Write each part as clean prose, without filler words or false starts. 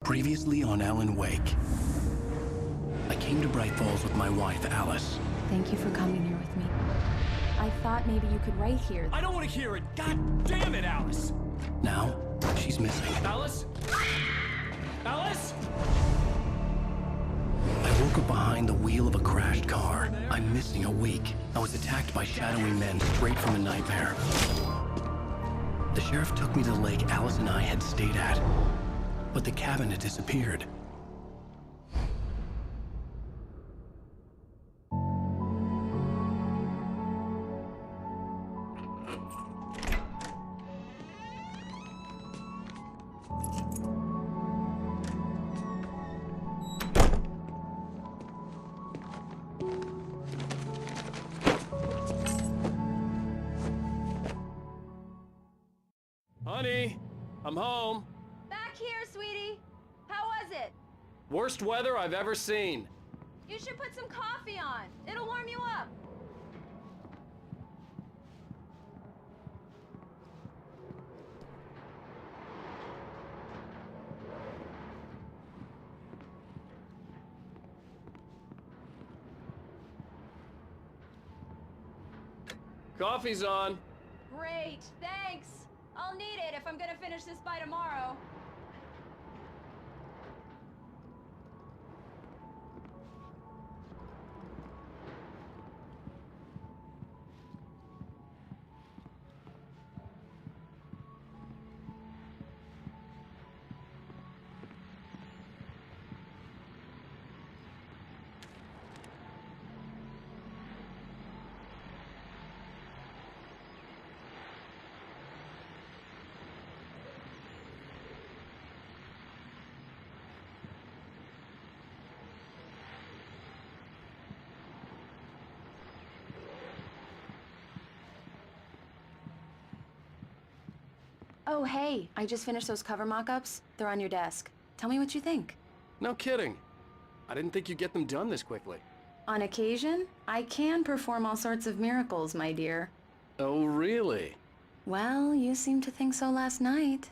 Previously on Alan Wake. I came to Bright Falls with my wife, Alice. Thank you for coming here with me. I thought maybe you could write here. I don't want to hear it! God damn it, Alice! Now, she's missing. Alice? Alice? I woke up behind the wheel of a crashed car. I'm missing a week. I was attacked by shadowy men straight from a nightmare. The sheriff took me to the lake Alice and I had stayed at. But the cabin had disappeared. Honey, I'm home. Back here, sweetie. How was it? Worst weather I've ever seen. You should put some coffee on. It'll warm you up. Coffee's on. Great, thanks. I'll need it if I'm gonna finish this by tomorrow. Oh, hey, I just finished those cover mock-ups. They're on your desk. Tell me what you think. No kidding. I didn't think you'd get them done this quickly. On occasion, I can perform all sorts of miracles, my dear. Oh, really? Well, you seemed to think so last night.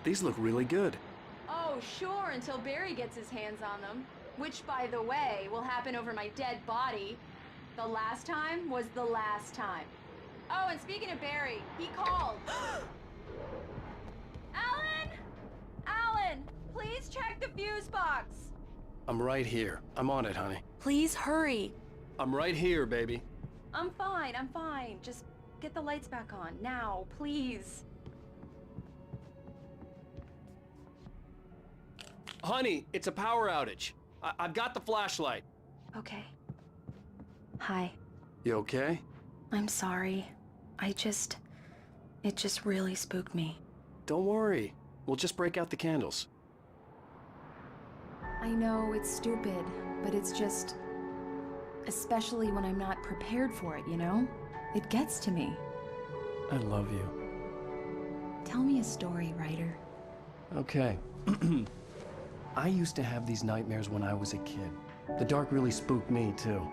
These look really good. Oh, sure, until Barry gets his hands on them. Which, by the way, will happen over my dead body. The last time was the last time. Oh, and speaking of Barry, he called. Alan! Alan, please check the fuse box. I'm right here. I'm on it, honey. Please hurry. I'm right here, baby. I'm fine, I'm fine. Just get the lights back on, now, please. Honey, it's a power outage. I've got the flashlight. Okay. Hi. You okay? I'm sorry. It just really spooked me. Don't worry. We'll just break out the candles. I know it's stupid, but it's just... especially when I'm not prepared for it, you know? It gets to me. I love you. Tell me a story, writer. Okay. I used to have these nightmares when I was a kid. The dark really spooked me, too.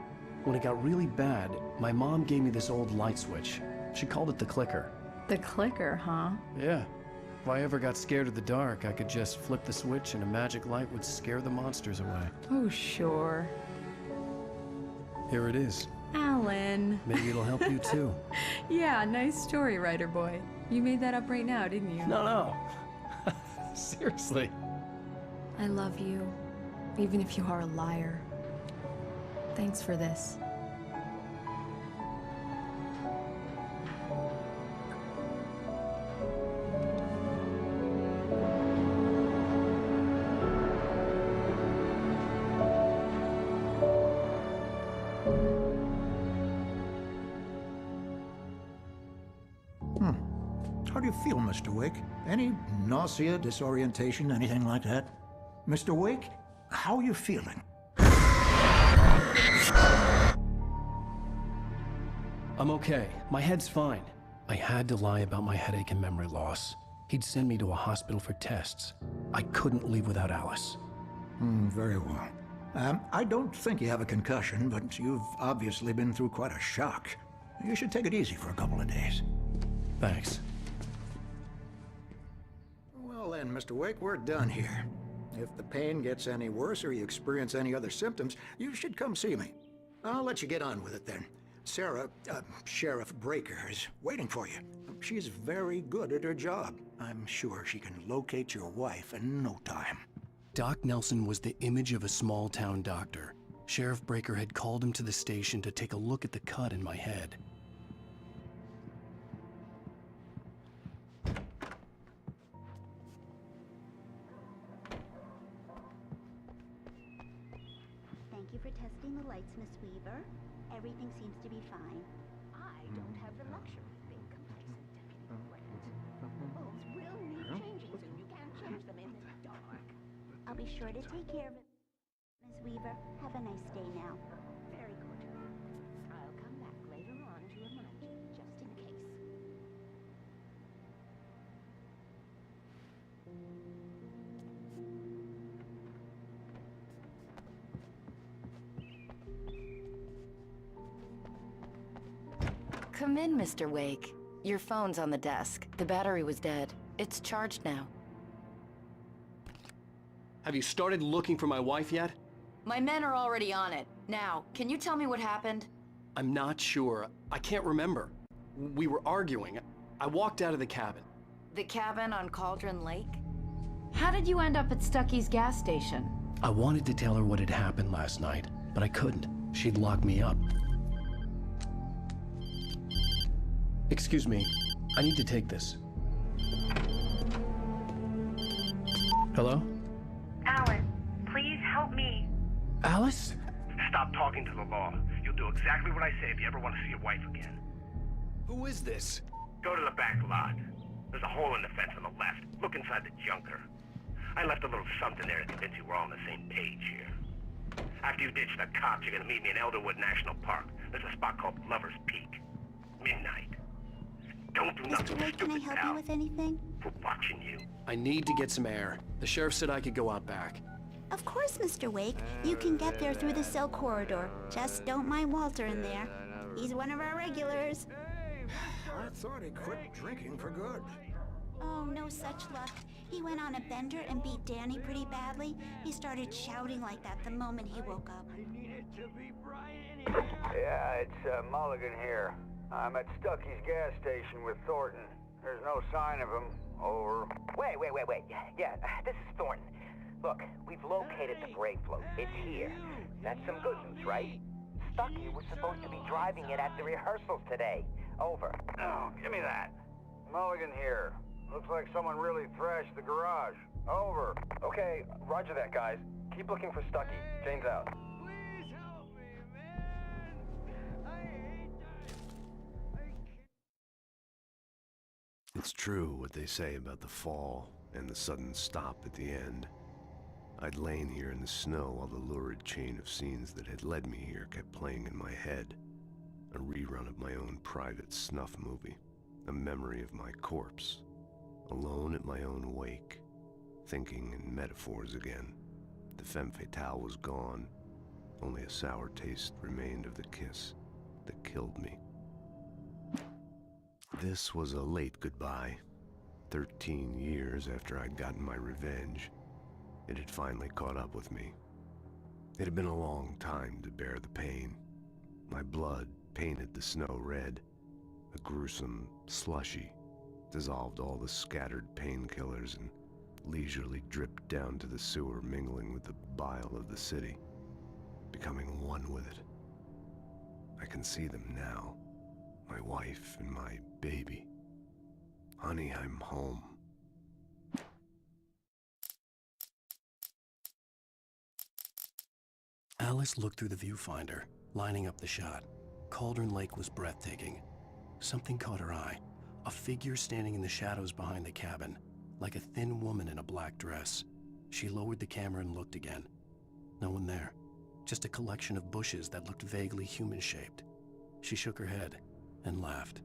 When it got really bad, my mom gave me this old light switch. She called it the clicker. The clicker, huh? Yeah. If I ever got scared of the dark, I could just flip the switch and a magic light would scare the monsters away. Oh, sure. Here it is. Alan. Maybe it'll help you, too. Yeah, nice story, writer boy. You made that up right now, didn't you? No. Seriously. I love you, even if you are a liar. Thanks for this. How do you feel, Mr. Wake? Any nausea, disorientation, anything like that? Mr. Wake, how are you feeling? I'm okay. My head's fine. I had to lie about my headache and memory loss. He'd send me to a hospital for tests. I couldn't leave without Alice. Very well. I don't think you have a concussion, but you've obviously been through quite a shock. You should take it easy for a couple of days. Thanks. Well then, Mr. Wake, we're done here. If the pain gets any worse or you experience any other symptoms, you should come see me. I'll let you get on with it then. Sarah, Sheriff Breaker, is waiting for you. She's very good at her job. I'm sure she can locate your wife in no time. Doc Nelson was the image of a small-town doctor. Sheriff Breaker had called him to the station to take a look at the cut in my head. Thank you for testing the lights, Miss Weaver. Everything seems to be fine. I don't have the luxury of being complacent, Deputy Grant. The bulbs will need changing soon. You can't change them in the dark. I'll be sure to take care of it. Miss Weaver, have a nice day now. Very good. I'll come back later on to remind you, just in case. Come in, Mr. Wake. Your phone's on the desk. The battery was dead. It's charged now. Have you started looking for my wife yet? My men are already on it. Now, can you tell me what happened? I'm not sure. I can't remember. We were arguing. I walked out of the cabin. The cabin on Cauldron Lake? How did you end up at Stucky's gas station? I wanted to tell her what had happened last night, but I couldn't. She'd lock me up. Excuse me. I need to take this. Hello? Alan, please help me. Alice? Stop talking to the law. You'll do exactly what I say if you ever want to see your wife again. Who is this? Go to the back lot. There's a hole in the fence on the left. Look inside the junker. I left a little something there to convince you we're all on the same page here. After you ditch the cops, you're gonna meet me in Elderwood National Park. There's a spot called Lover's Peak. Midnight. Don't do nothing Mr. Wake, can I stupid, help pal. you with anything? We're watching you. I need to get some air. The sheriff said I could go out back. Of course, Mr. Wake. You can get there through the cell corridor. Just don't mind Walter in there. He's one of our regulars. I thought he quit drinking for good. Oh, no such luck. He went on a bender and beat Danny pretty badly. He started shouting like that the moment he woke up. Yeah, it's Mulligan here. I'm at Stucky's gas station with Thornton. There's no sign of him. Over. Wait. Yeah, this is Thornton. Look, we've located the gray float. It's here. That's some good news, right? Stucky was supposed to be driving it at the rehearsals today. Over. Oh, give me that. Mulligan here. Looks like someone really thrashed the garage. Over. Okay, roger that, guys. Keep looking for Stucky. Jane's out. It's true what they say about the fall and the sudden stop at the end. I'd lain here in the snow while the lurid chain of scenes that had led me here kept playing in my head. A rerun of my own private snuff movie. A memory of my corpse. Alone at my own wake. Thinking in metaphors again. The femme fatale was gone. Only a sour taste remained of the kiss that killed me. This was a late goodbye. 13 years after I'd gotten my revenge. It had finally caught up with me. It had been a long time to bear the pain. My blood painted the snow red. A gruesome slushy dissolved all the scattered painkillers and leisurely dripped down to the sewer, mingling with the bile of the city, becoming one with it. I can see them now. My wife and my baby. Honey, I'm home. Alice looked through the viewfinder, lining up the shot. Cauldron Lake was breathtaking. Something caught her eye. A figure standing in the shadows behind the cabin, like a thin woman in a black dress. She lowered the camera and looked again. No one there. Just a collection of bushes that looked vaguely human-shaped. She shook her head and laughed.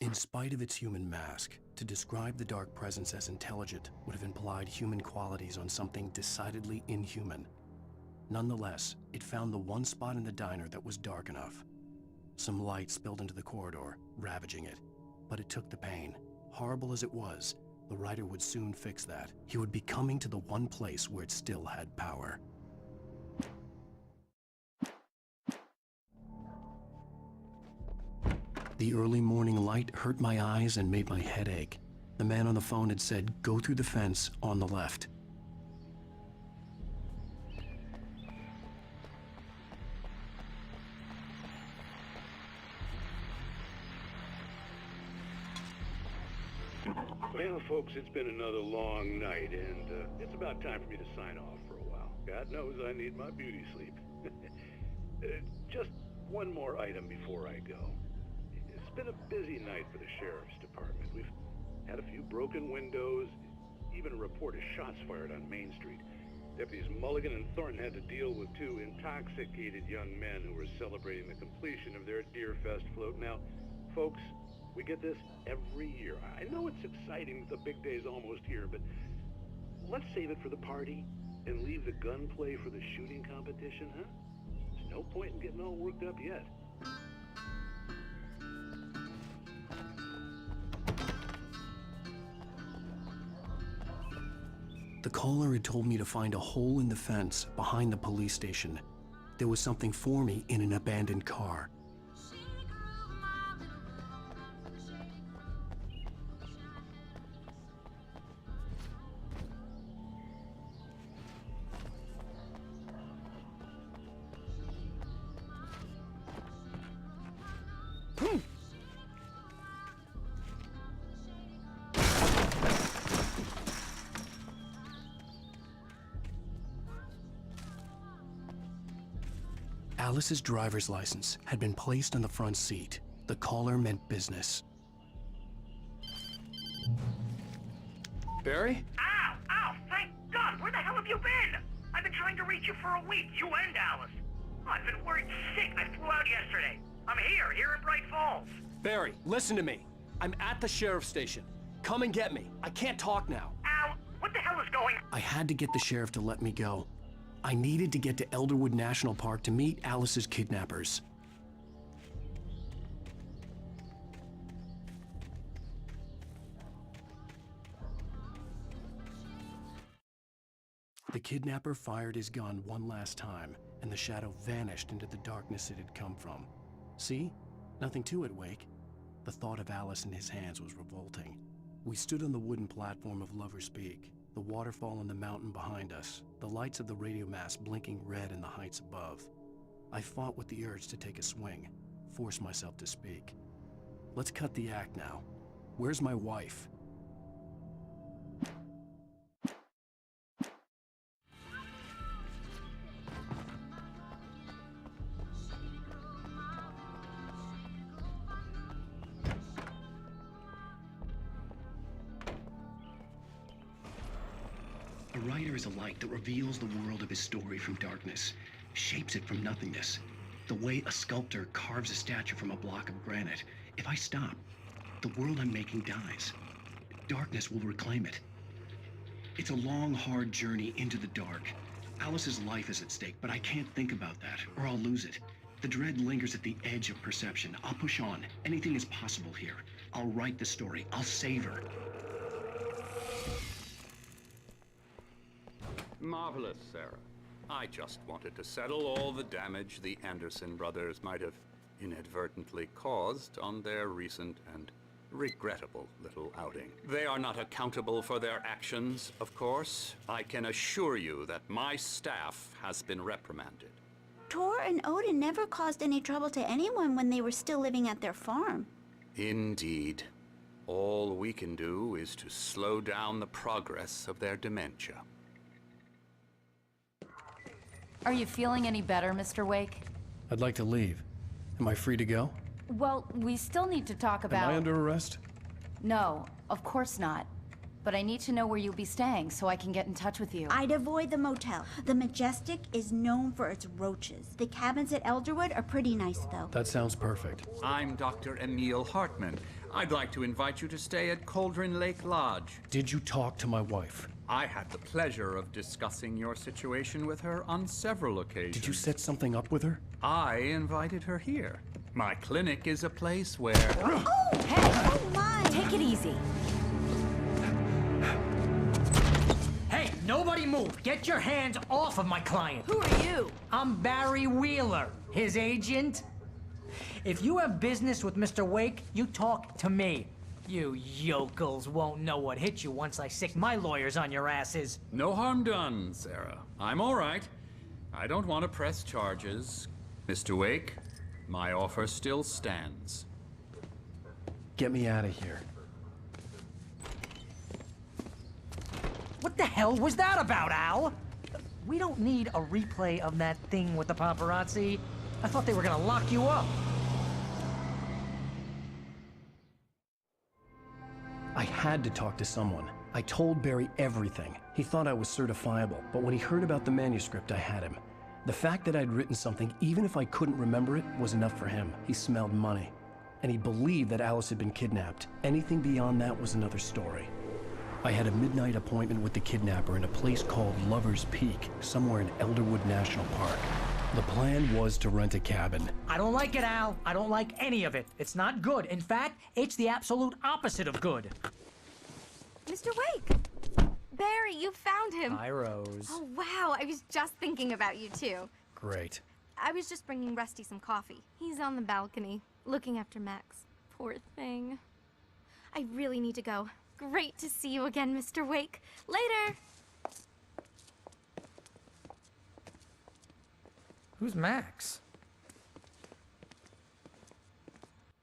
In spite of its human mask, to describe the dark presence as intelligent would have implied human qualities on something decidedly inhuman. Nonetheless, it found the one spot in the diner that was dark enough. Some light spilled into the corridor, ravaging it. But it took the pain. Horrible as it was, the writer would soon fix that. He would be coming to the one place where it still had power. The early morning light hurt my eyes and made my head ache. The man on the phone had said, "Go through the fence on the left." Well, folks, it's been another long night, and it's about time for me to sign off for a while. God knows I need my beauty sleep. Just one more item before I go. It's been a busy night for the Sheriff's Department. We've had a few broken windows, even a report of shots fired on Main Street. Deputies Mulligan and Thornton had to deal with two intoxicated young men who were celebrating the completion of their Deer Fest float. Now, folks, we get this every year. I know it's exciting, the big day's almost here, but let's save it for the party and leave the gunplay for the shooting competition, huh? There's no point in getting all worked up yet. The caller had told me to find a hole in the fence behind the police station. There was something for me in an abandoned car. Alice's driver's license had been placed on the front seat. The caller meant business. Barry? Ow! Ow! Thank God! Where the hell have you been? I've been trying to reach you for a week, you and Alice. I've been worried sick. I flew out yesterday. I'm here in Bright Falls. Barry, listen to me. I'm at the sheriff's station. Come and get me. I can't talk now. Al, what the hell is going on? I had to get the sheriff to let me go. I needed to get to Elderwood National Park to meet Alice's kidnappers. The kidnapper fired his gun one last time, and the shadow vanished into the darkness it had come from. See? Nothing to it, Wake. The thought of Alice in his hands was revolting. We stood on the wooden platform of Lover's Peak, the waterfall on the mountain behind us, the lights of the radio mast blinking red in the heights above. I fought with the urge to take a swing, force myself to speak. Let's cut the act now. Where's my wife? A writer is a light that reveals the world of his story from darkness, shapes it from nothingness. The way a sculptor carves a statue from a block of granite. If I stop, the world I'm making dies. Darkness will reclaim it. It's a long, hard journey into the dark. Alice's life is at stake, but I can't think about that, or I'll lose it. The dread lingers at the edge of perception. I'll push on. Anything is possible here. I'll write the story. I'll save her. Marvelous, Sarah. I just wanted to settle all the damage the Anderson brothers might have inadvertently caused on their recent and regrettable little outing. They are not accountable for their actions, of course. I can assure you that my staff has been reprimanded. Tor and Odin never caused any trouble to anyone when they were still living at their farm. Indeed. All we can do is to slow down the progress of their dementia. Are you feeling any better, Mr. Wake? I'd like to leave. Am I free to go? Well, we still need to talk about... Am I under arrest? No, of course not. But I need to know where you'll be staying so I can get in touch with you. I'd avoid the motel. The Majestic is known for its roaches. The cabins at Elderwood are pretty nice, though. That sounds perfect. I'm Dr. Emil Hartman. I'd like to invite you to stay at Cauldron Lake Lodge. Did you talk to my wife? I had the pleasure of discussing your situation with her on several occasions. Did you set something up with her? I invited her here. My clinic is a place where... Oh, hey! Oh my! Take it easy. Hey, nobody move! Get your hands off of my client! Who are you? I'm Barry Wheeler, his agent. If you have business with Mr. Wake, you talk to me. You yokels won't know what hit you once I sick my lawyers on your asses. No harm done, Sarah. I'm all right. I don't want to press charges. Mr. Wake, my offer still stands. Get me out of here. What the hell was that about, Al? We don't need a replay of that thing with the paparazzi. I thought they were gonna lock you up. I had to talk to someone. I told Barry everything. He thought I was certifiable, but when he heard about the manuscript, I had him. The fact that I'd written something, even if I couldn't remember it, was enough for him. He smelled money. And he believed that Alice had been kidnapped. Anything beyond that was another story. I had a midnight appointment with the kidnapper in a place called Lover's Peak, somewhere in Elderwood National Park. The plan was to rent a cabin. I don't like it, Al. I don't like any of it. It's not good. In fact, it's the absolute opposite of good. Mr. Wake! Barry, you found him. Hi, Rose. Oh, wow. I was just thinking about you, too. Great. I was just bringing Rusty some coffee. He's on the balcony, looking after Max. Poor thing. I really need to go. Great to see you again, Mr. Wake. Later! Who's Max?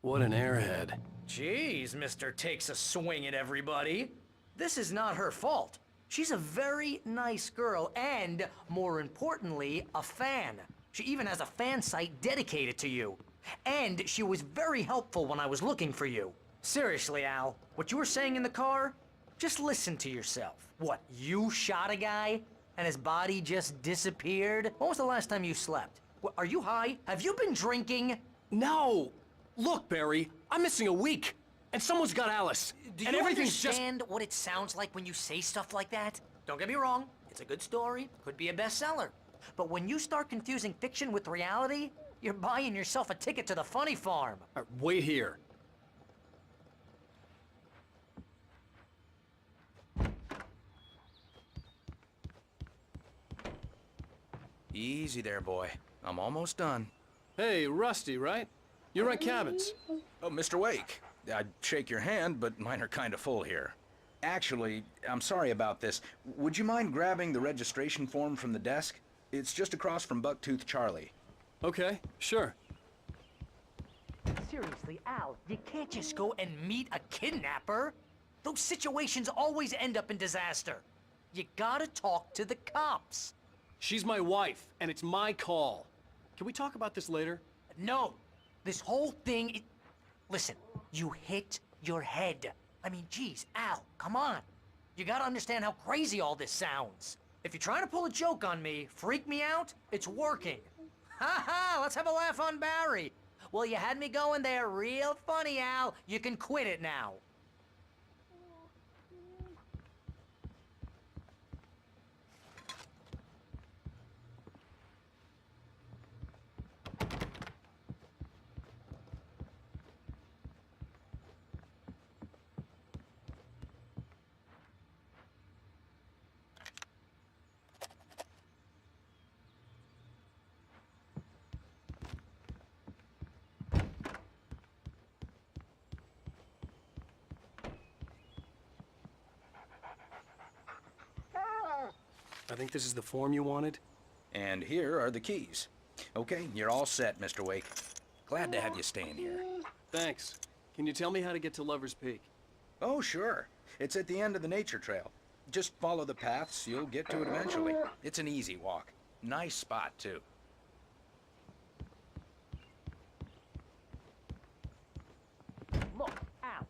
What an airhead. Jeez, Mr. Takes a swing at everybody. This is not her fault. She's a very nice girl and, more importantly, a fan. She even has a fan site dedicated to you. And she was very helpful when I was looking for you. Seriously, Al, what you were saying in the car? Just listen to yourself. What, you shot a guy? And his body just disappeared? When was the last time you slept? What, are you high? Have you been drinking? No! Look, Barry, I'm missing a week. And someone's got Alice. Do and you everything's understand what it sounds like when you say stuff like that? Don't get me wrong, it's a good story, could be a bestseller. But when you start confusing fiction with reality, you're buying yourself a ticket to the funny farm. Wait here. Easy there, boy. I'm almost done. Hey, Rusty, right? You rent cabins. Oh, Mr. Wake. I'd shake your hand, but mine are kind of full here. Actually, I'm sorry about this. Would you mind grabbing the registration form from the desk? It's just across from Bucktooth Charlie. Okay, sure. Seriously, Al, you can't just go and meet a kidnapper. Those situations always end up in disaster. You gotta talk to the cops. She's my wife, and it's my call. Can we talk about this later? No. This whole thing... Listen, you hit your head. I mean, geez, Al, come on. You gotta understand how crazy all this sounds. If you're trying to pull a joke on me, freak me out, it's working. Ha ha, let's have a laugh on Barry. Well, you had me going there real funny, Al. You can quit it now. I think this is the form you wanted. And here are the keys. Okay, you're all set, Mr. Wake. Glad to have you staying here. Thanks. Can you tell me how to get to Lover's Peak? Oh, sure. It's at the end of the nature trail. Just follow the paths, you'll get to it eventually. It's an easy walk. Nice spot, too. Look, Al,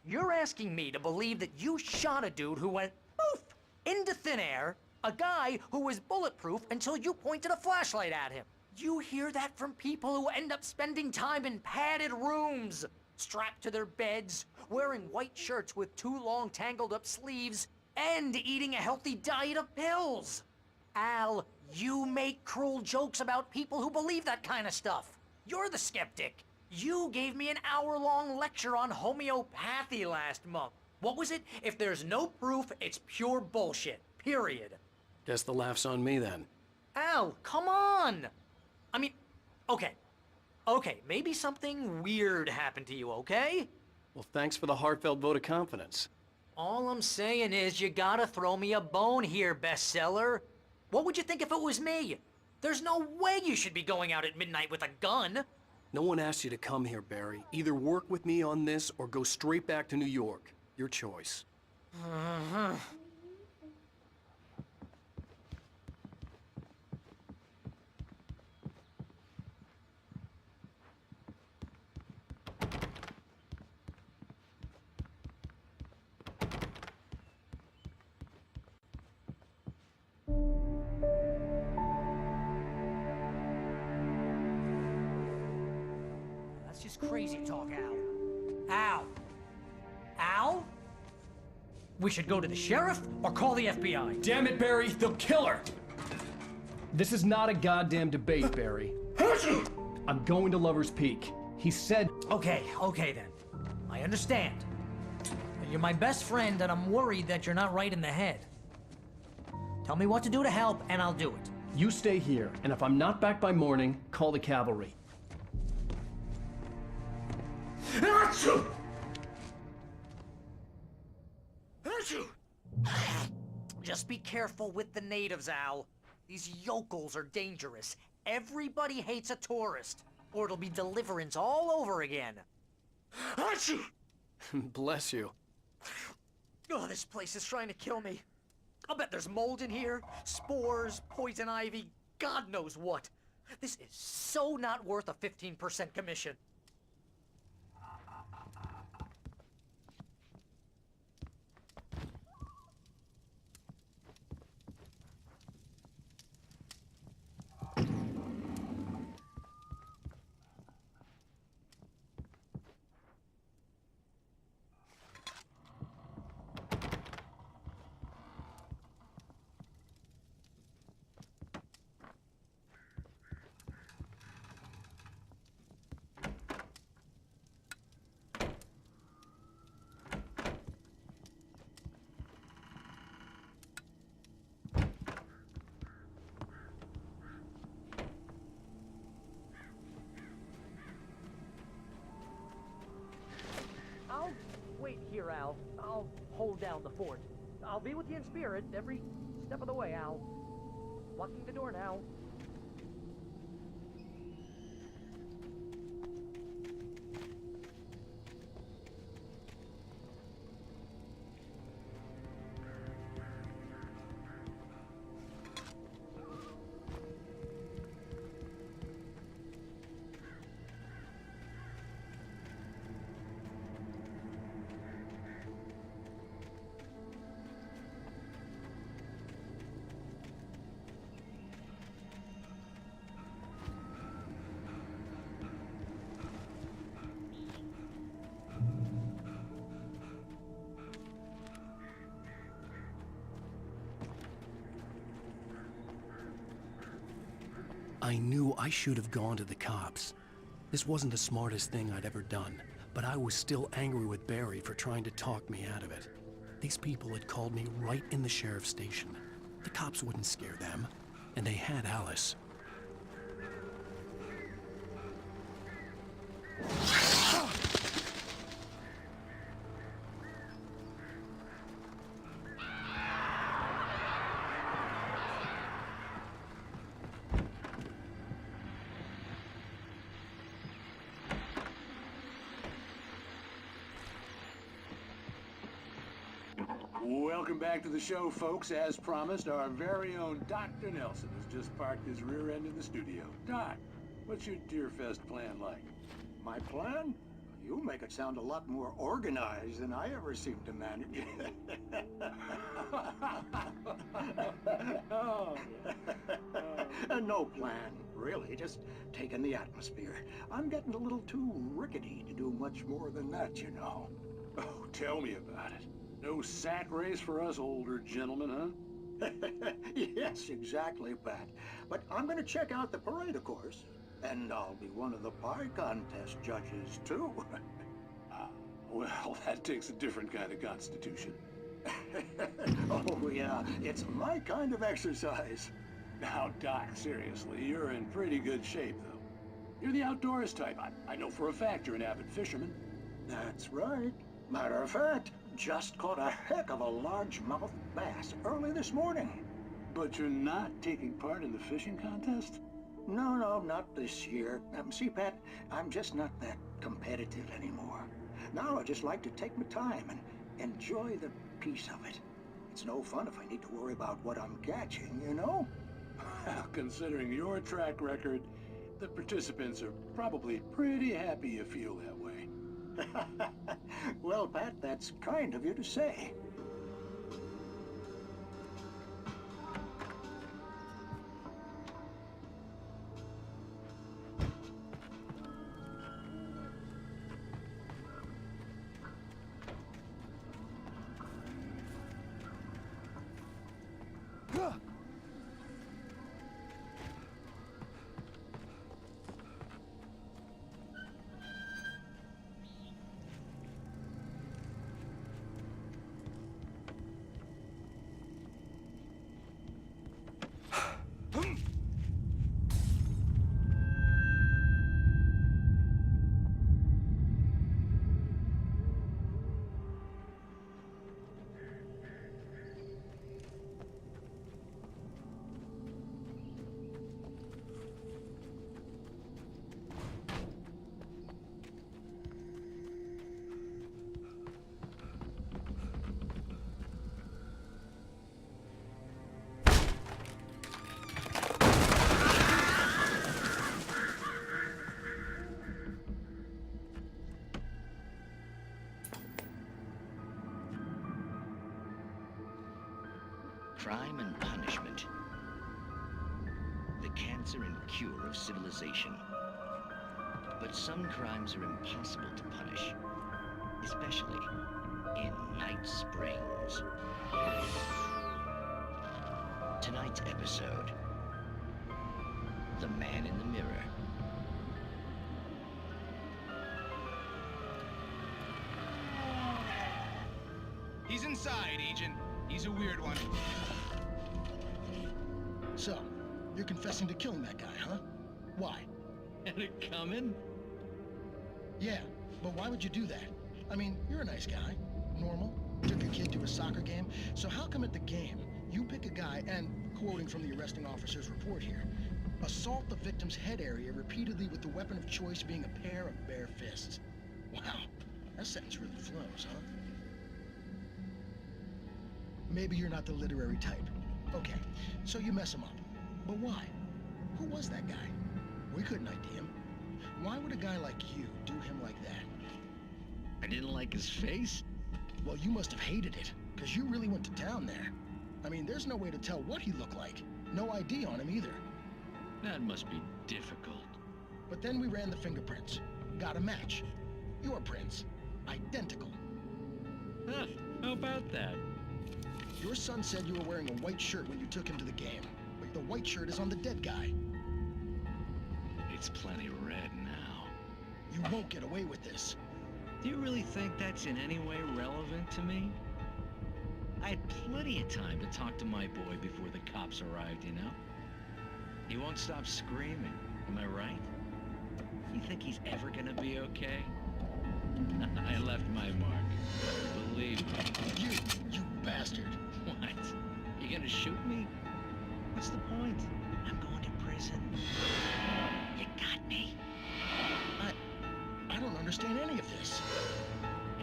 you're asking me to believe that you shot a dude who went poof into thin air, a guy who was bulletproof until you pointed a flashlight at him. You hear that from people who end up spending time in padded rooms. strapped to their beds, wearing white shirts with too long tangled up sleeves, and eating a healthy diet of pills. Al, you make cruel jokes about people who believe that kind of stuff. You're the skeptic. You gave me an hour-long lecture on homeopathy last month. What was it? If there's no proof, it's pure bullshit. Period. Guess the laugh's on me then. Al, come on! I mean, okay. Okay, maybe something weird happened to you, okay? Well, thanks for the heartfelt vote of confidence. All I'm saying is you gotta throw me a bone here, bestseller. What would you think if it was me? There's no way you should be going out at midnight with a gun. No one asked you to come here, Barry. Either work with me on this or go straight back to New York. Your choice. That's just crazy talk, Al. Al? Al? We should go to the sheriff or call the FBI. Damn it, Barry, they'll kill her! This is not a goddamn debate, Barry. I'm going to Lover's Peak. He said... Okay then. I understand. You're my best friend and I'm worried that you're not right in the head. Tell me what to do to help and I'll do it. You stay here, and if I'm not back by morning, call the cavalry. Just be careful with the natives, Al. These yokels are dangerous. Everybody hates a tourist, or it'll be deliverance all over again. Bless you. Oh, this place is trying to kill me. I'll bet there's mold in here, spores, poison ivy, God knows what. This is so not worth a 15% commission. I'll wait here, Al. I'll hold down the fort. I'll be with you in spirit every step of the way, Al. Locking the door now. I knew I should have gone to the cops. This wasn't the smartest thing I'd ever done, but I was still angry with Barry for trying to talk me out of it. These people had called me right in the sheriff's station. The cops wouldn't scare them, and they had Alice. Welcome back to the show, folks. As promised, our very own Dr. Nelson has just parked his rear end in the studio. Doc, what's your Deer Fest plan like? My plan? You make it sound a lot more organized than I ever seem to manage. No plan, really. Just taking the atmosphere. I'm getting a little too rickety to do much more than that, you know. Oh, tell me about it. No sack race for us older gentlemen, huh? Yes, exactly, Pat. But I'm gonna check out the parade, of course. And I'll be one of the pie contest judges, too. Well, that takes a different kind of constitution. Oh, yeah, it's my kind of exercise. Now, Doc, seriously, you're in pretty good shape, though. You're the outdoors type. I know for a fact you're an avid fisherman. That's right. Matter of fact, just caught a heck of a largemouth bass early this morning. But you're not taking part in the fishing contest? No, not this year. See, Pat, I'm just not that competitive anymore. Now I just like to take my time and enjoy the peace of it. It's no fun if I need to worry about what I'm catching, you know? Well, considering your track record, the participants are probably pretty happy you feel that way. Well, Pat, that's kind of you to say. Crime and punishment. The cancer and cure of civilization. But some crimes are impossible to punish, especially in Night Springs. Tonight's episode, The Man in the Mirror. He's inside, Agent. He's a weird one. So, you're confessing to killing that guy, huh? Why? Had it coming? Yeah, but why would you do that? I mean, you're a nice guy. Normal. Took your kid to a soccer game. So how come at the game, you pick a guy and, quoting from the arresting officer's report here, assault the victim's head area repeatedly with the weapon of choice being a pair of bare fists? Wow, that sentence really flows, huh? Maybe you're not the literary type. Okay, so you mess him up. But why? Who was that guy? We couldn't ID him. Why would a guy like you do him like that? I didn't like his face? Well, you must have hated it, because you really went to town there. I mean, there's no way to tell what he looked like. No ID on him either. That must be difficult. But then we ran the fingerprints. Got a match. Your prints. Identical. Huh, how about that? Your son said you were wearing a white shirt when you took him to the game, but the white shirt is on the dead guy. It's plenty red now. You won't get away with this. Do you really think that's in any way relevant to me? I had plenty of time to talk to my boy before the cops arrived, you know? He won't stop screaming, am I right? You think he's ever gonna be okay? I left my mark. Believe me. You bastard. What? You gonna shoot me? What's the point? I'm going to prison. You got me. I don't understand any of this.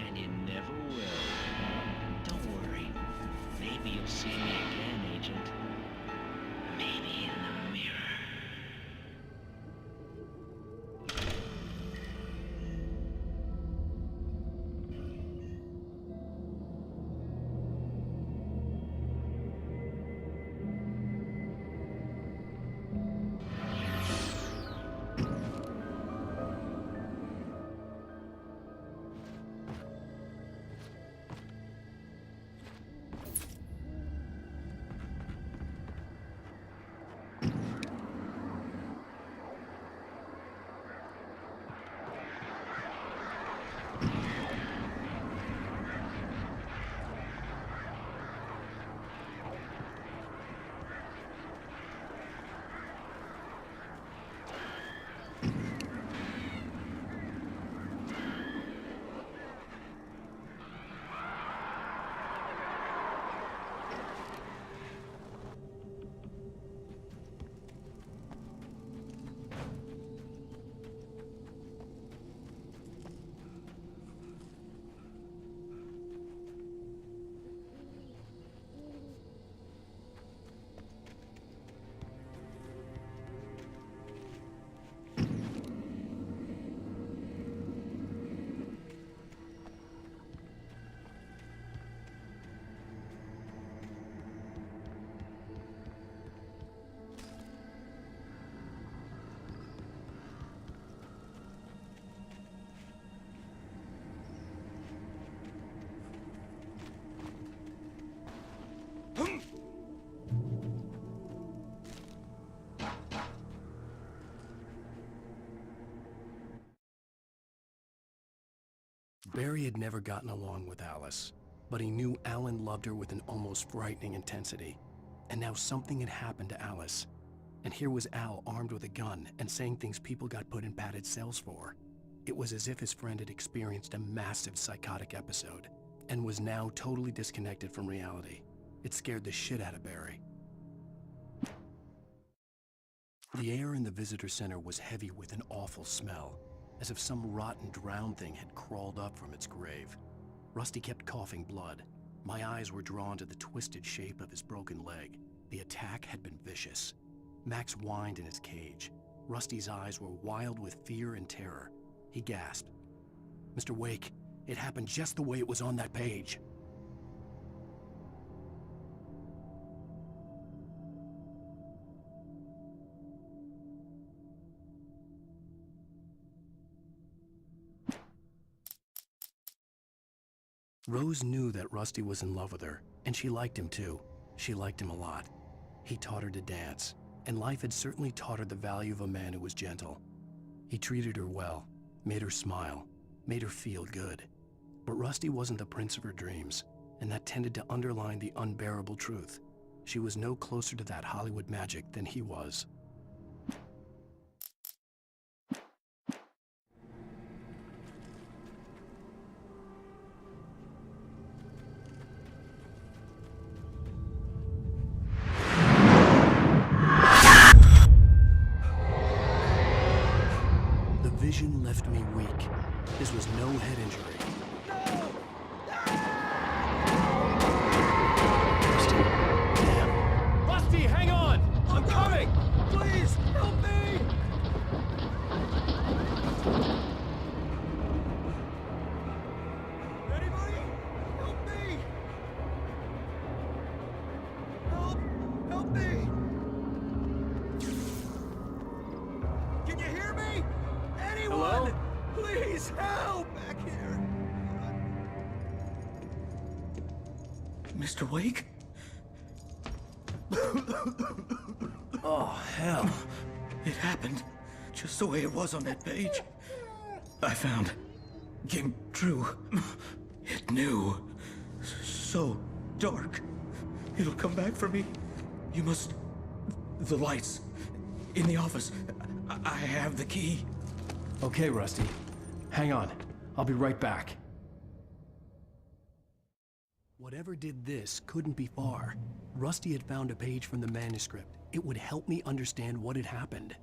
And you never will. Don't worry. Maybe you'll see me again, Agent. Maybe in the mirror. Barry had never gotten along with Alice, but he knew Alan loved her with an almost frightening intensity. And now something had happened to Alice. And here was Al armed with a gun and saying things people got put in padded cells for. It was as if his friend had experienced a massive psychotic episode and was now totally disconnected from reality. It scared the shit out of Barry. The air in the visitor center was heavy with an awful smell, as if some rotten drowned thing had crawled up from its grave. Rusty kept coughing blood. My eyes were drawn to the twisted shape of his broken leg. The attack had been vicious. Max whined in his cage. Rusty's eyes were wild with fear and terror. He gasped. "Mr. Wake, it happened just the way it was on that page." Rose knew that Rusty was in love with her, and she liked him too. She liked him a lot. He taught her to dance, and life had certainly taught her the value of a man who was gentle. He treated her well, made her smile, made her feel good. But Rusty wasn't the prince of her dreams, and that tended to underline the unbearable truth. She was no closer to that Hollywood magic than he was. Vision left me weak. This was no head injury. Rusty, damn. Rusty, hang on! I'm coming! Please, help me! Anybody? Help me! Help me! Can you hear me? Anyone! Hello? Please help! Back here! Mr. Wake? Oh, hell. It happened just the way it was on that page. I found. Came true. It knew. So dark. It'll come back for me. You must... The lights. In the office. I have the key. Okay, Rusty. Hang on. I'll be right back. Whatever did this couldn't be far. Rusty had found a page from the manuscript. It would help me understand what had happened.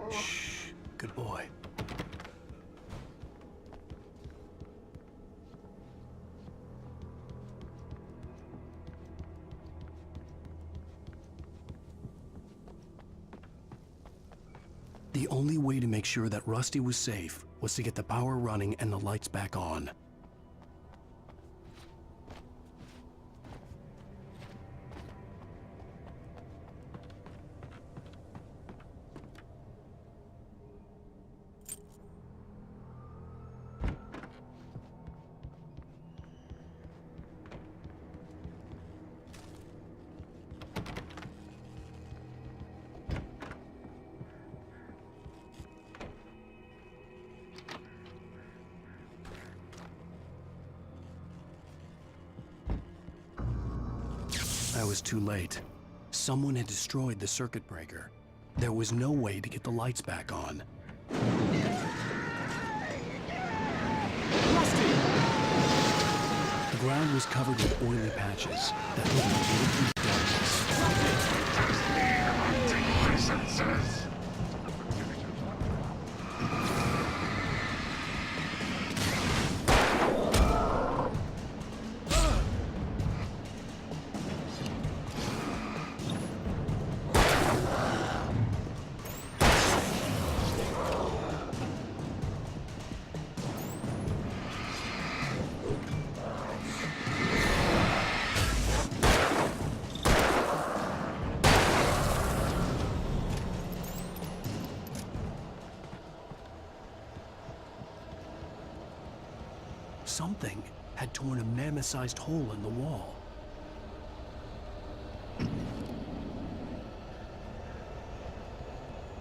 Shh. Good boy. The only way to make sure that Rusty was safe was to get the power running and the lights back on. I was too late. Someone had destroyed the circuit breaker. There was no way to get the lights back on. The ground was covered with oily patches that looked like darkness. Something had torn a mammoth-sized hole in the wall.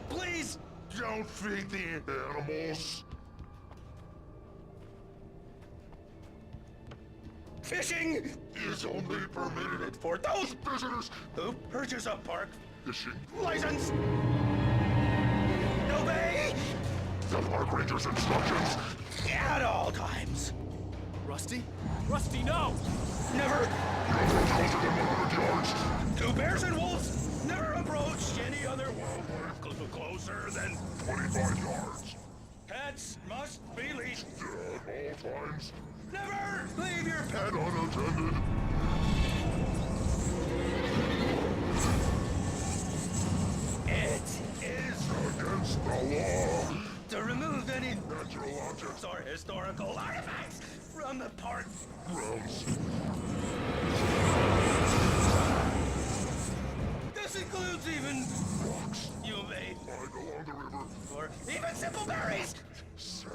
Please! Don't feed the animals! Fishing is only permitted for those visitors who purchase a park fishing license. Obey the park ranger's instructions at all times. Rusty? Rusty, no! Never closer than 100 yards. to bears and wolves. Never approach any other wildlife closer than 25 yards. Pets must be leashed. At all times. Never leave your pet And unattended. It is against the law to remove any natural objects or historical artifacts from the park grounds. This includes even rocks you made lying along the river, or even simple berries. Sir.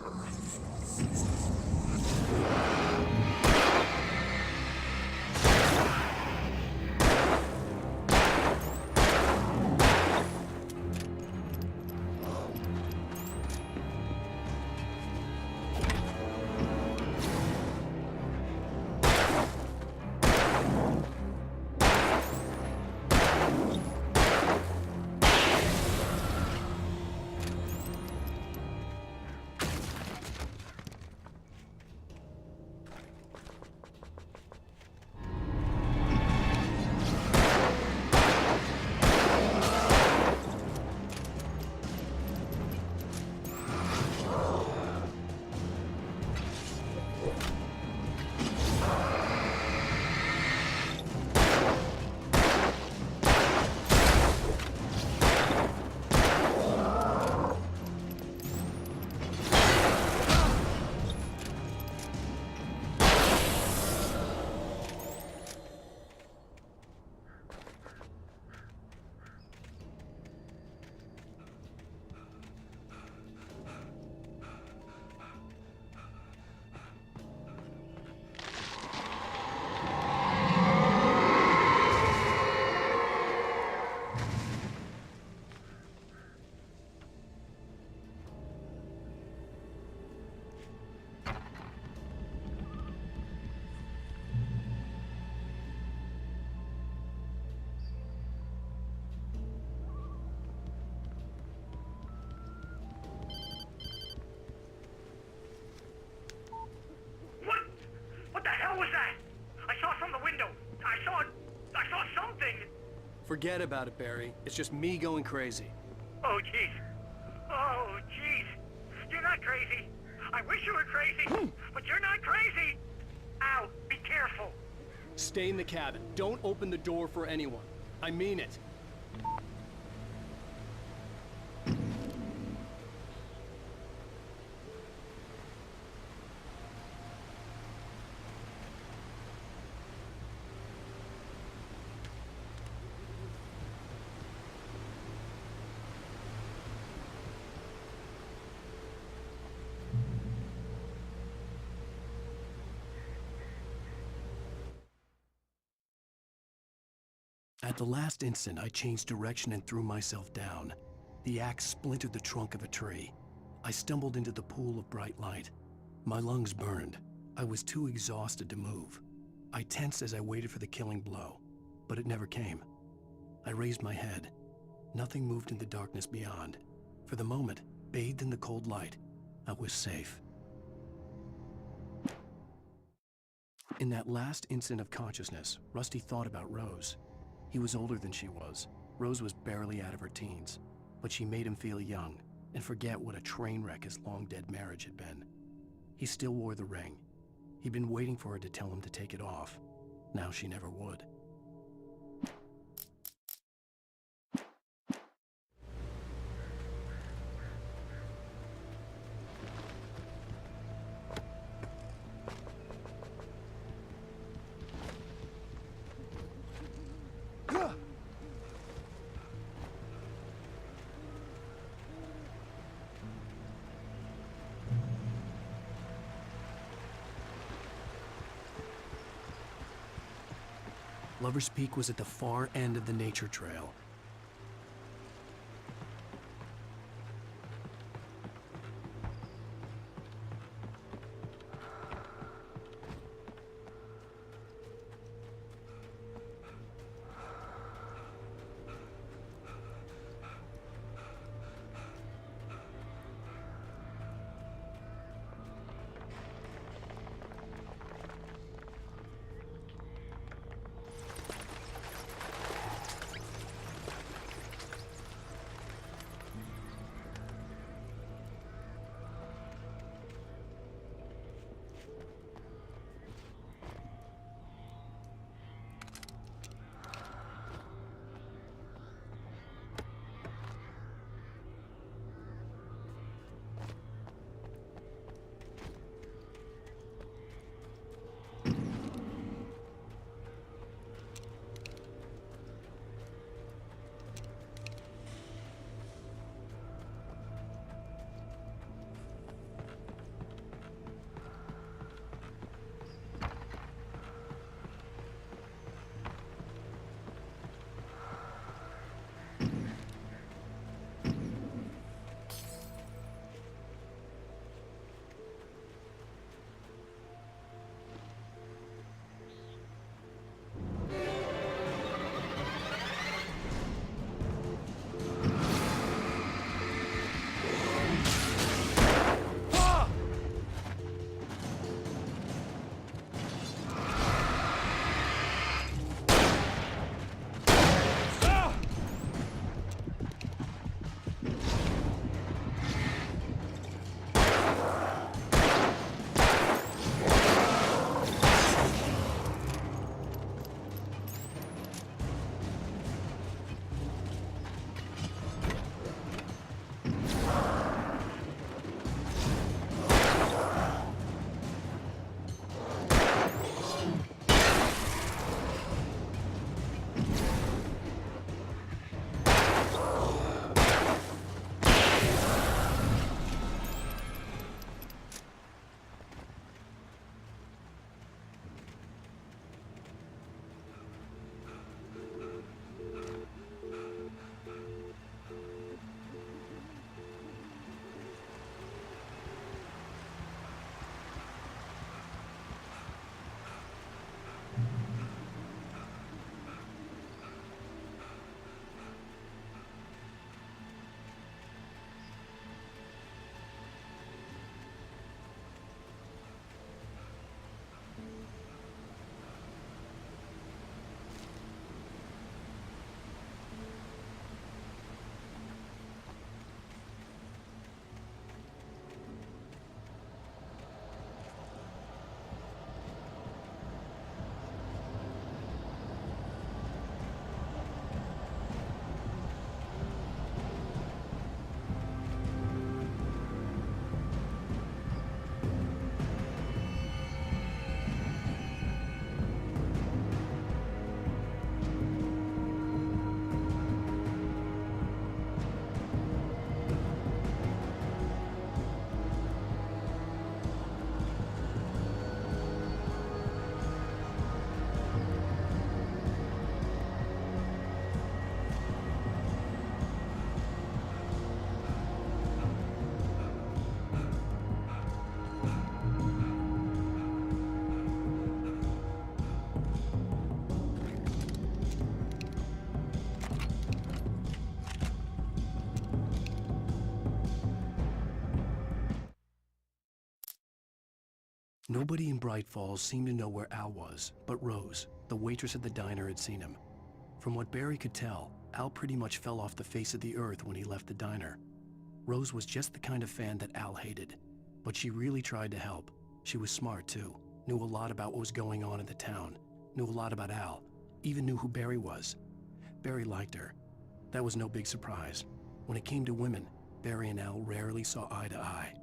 What the hell was that? I saw from the window. I saw something. Forget about it, Barry. It's just me going crazy. Oh, jeez. Oh, jeez. You're not crazy. I wish you were crazy, but you're not crazy. Ow, be careful. Stay in the cabin. Don't open the door for anyone. I mean it. At the last instant, I changed direction and threw myself down. The axe splintered the trunk of a tree. I stumbled into the pool of bright light. My lungs burned. I was too exhausted to move. I tensed as I waited for the killing blow, but it never came. I raised my head. Nothing moved in the darkness beyond. For the moment, bathed in the cold light, I was safe. In that last instant of consciousness, Rusty thought about Rose. He was older than she was. Rose was barely out of her teens, but she made him feel young and forget what a train wreck his long-dead marriage had been. He still wore the ring. He'd been waiting for her to tell him to take it off. Now she never would. Lover's Peak was at the far end of the nature trail. Nobody in Bright Falls seemed to know where Al was, but Rose, the waitress at the diner, had seen him. From what Barry could tell, Al pretty much fell off the face of the earth when he left the diner. Rose was just the kind of fan that Al hated, but she really tried to help. She was smart too, knew a lot about what was going on in the town, knew a lot about Al, even knew who Barry was. Barry liked her. That was no big surprise. When it came to women, Barry and Al rarely saw eye to eye.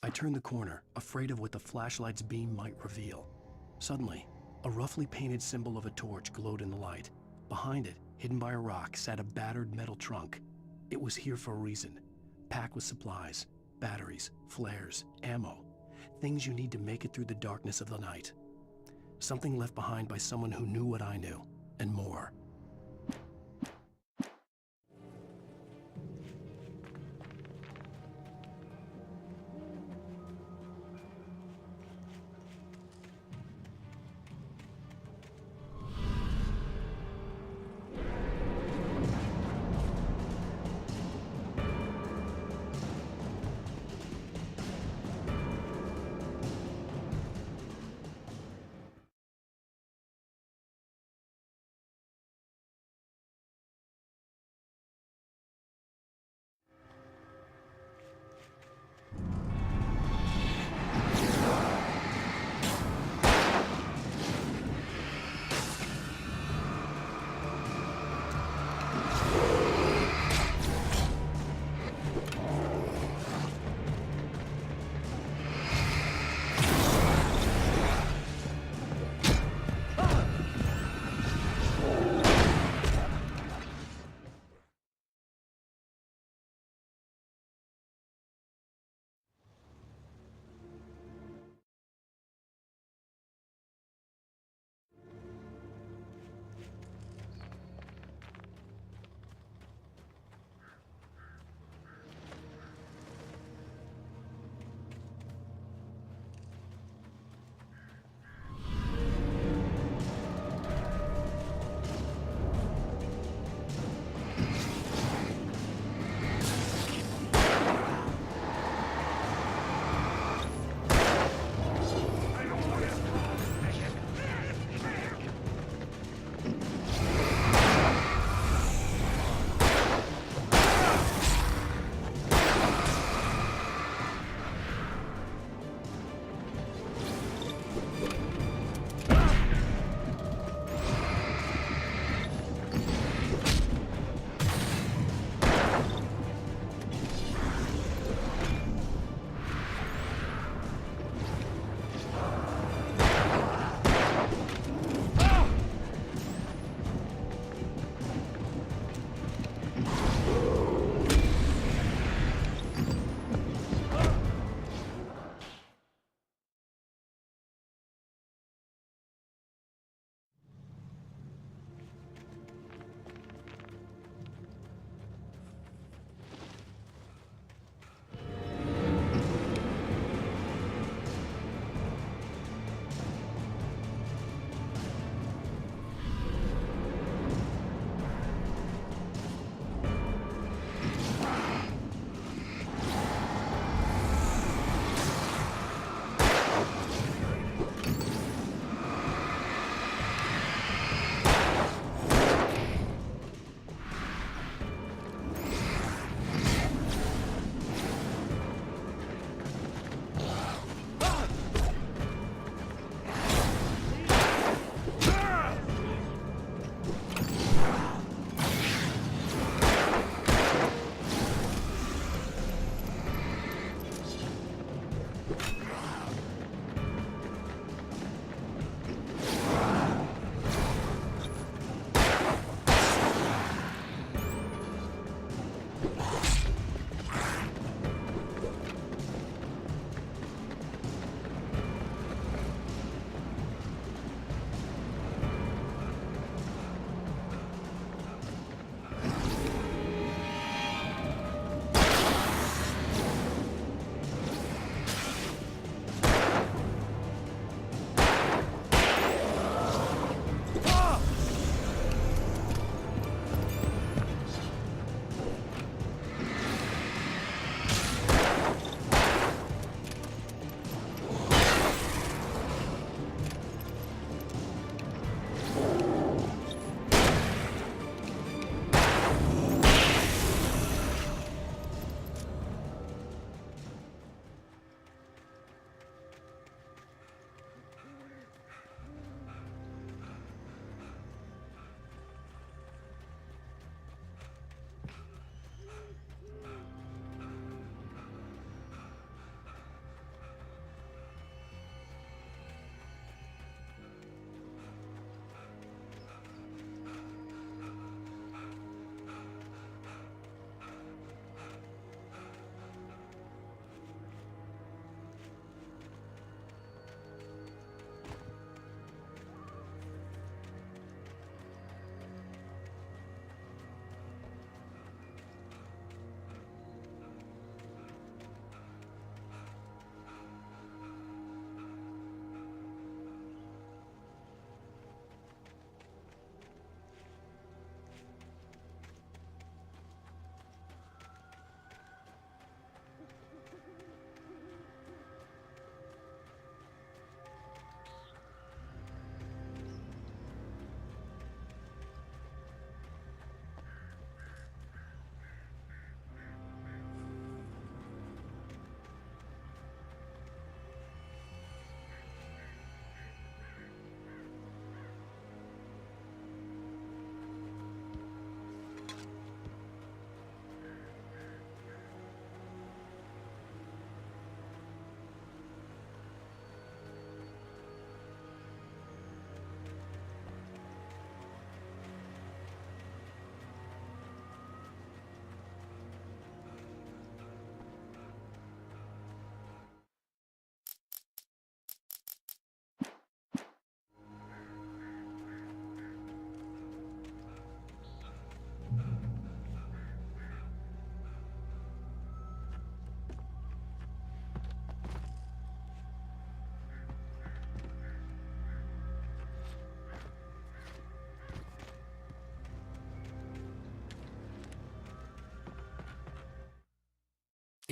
I turned the corner, afraid of what the flashlight's beam might reveal. Suddenly, a roughly painted symbol of a torch glowed in the light. Behind it, hidden by a rock, sat a battered metal trunk. It was here for a reason, packed with supplies, batteries, flares, ammo, things you need to make it through the darkness of the night. Something left behind by someone who knew what I knew, and more.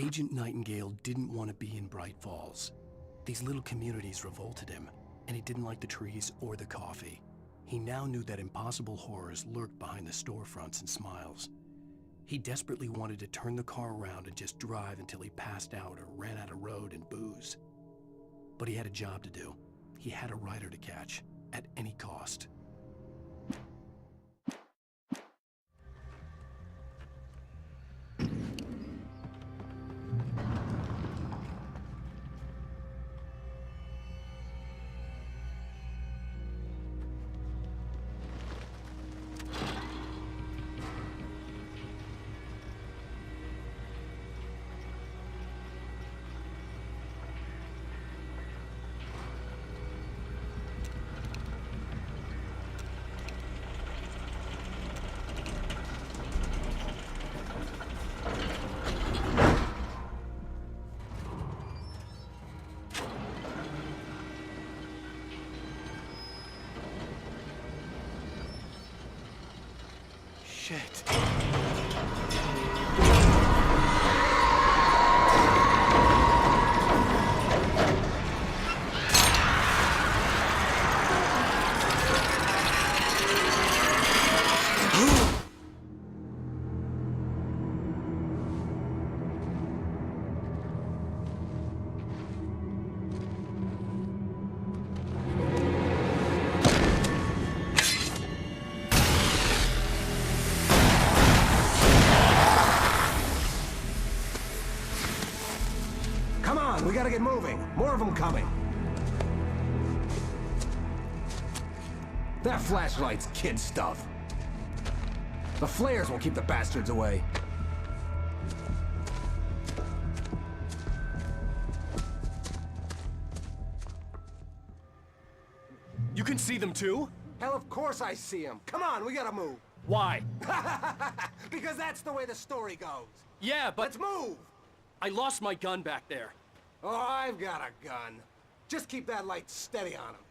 Agent Nightingale didn't want to be in Bright Falls. These little communities revolted him, and he didn't like the trees or the coffee. He now knew that impossible horrors lurked behind the storefronts and smiles. He desperately wanted to turn the car around and just drive until he passed out or ran out of road and booze. But he had a job to do. He had a rider to catch, at any cost. Shit. We gotta get moving. More of them coming. That flashlight's kid stuff. The flares will keep the bastards away. You can see them too? Hell, of course I see them. Come on, we gotta move. Why? Because that's the way the story goes. Yeah, but... Let's move! I lost my gun back there. Oh, I've got a gun. Just keep that light steady on him.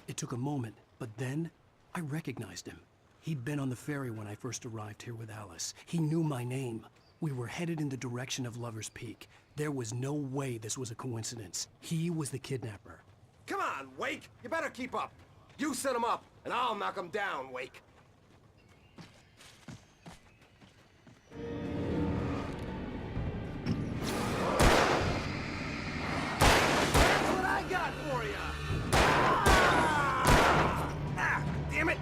It took a moment, but then I recognized him. He'd been on the ferry when I first arrived here with Alice. He knew my name. We were headed in the direction of Lover's Peak. There was no way this was a coincidence. He was the kidnapper. Come on, Wake! You better keep up. You set him up, and I'll knock him down, Wake. I got for you! Ah! Damn it!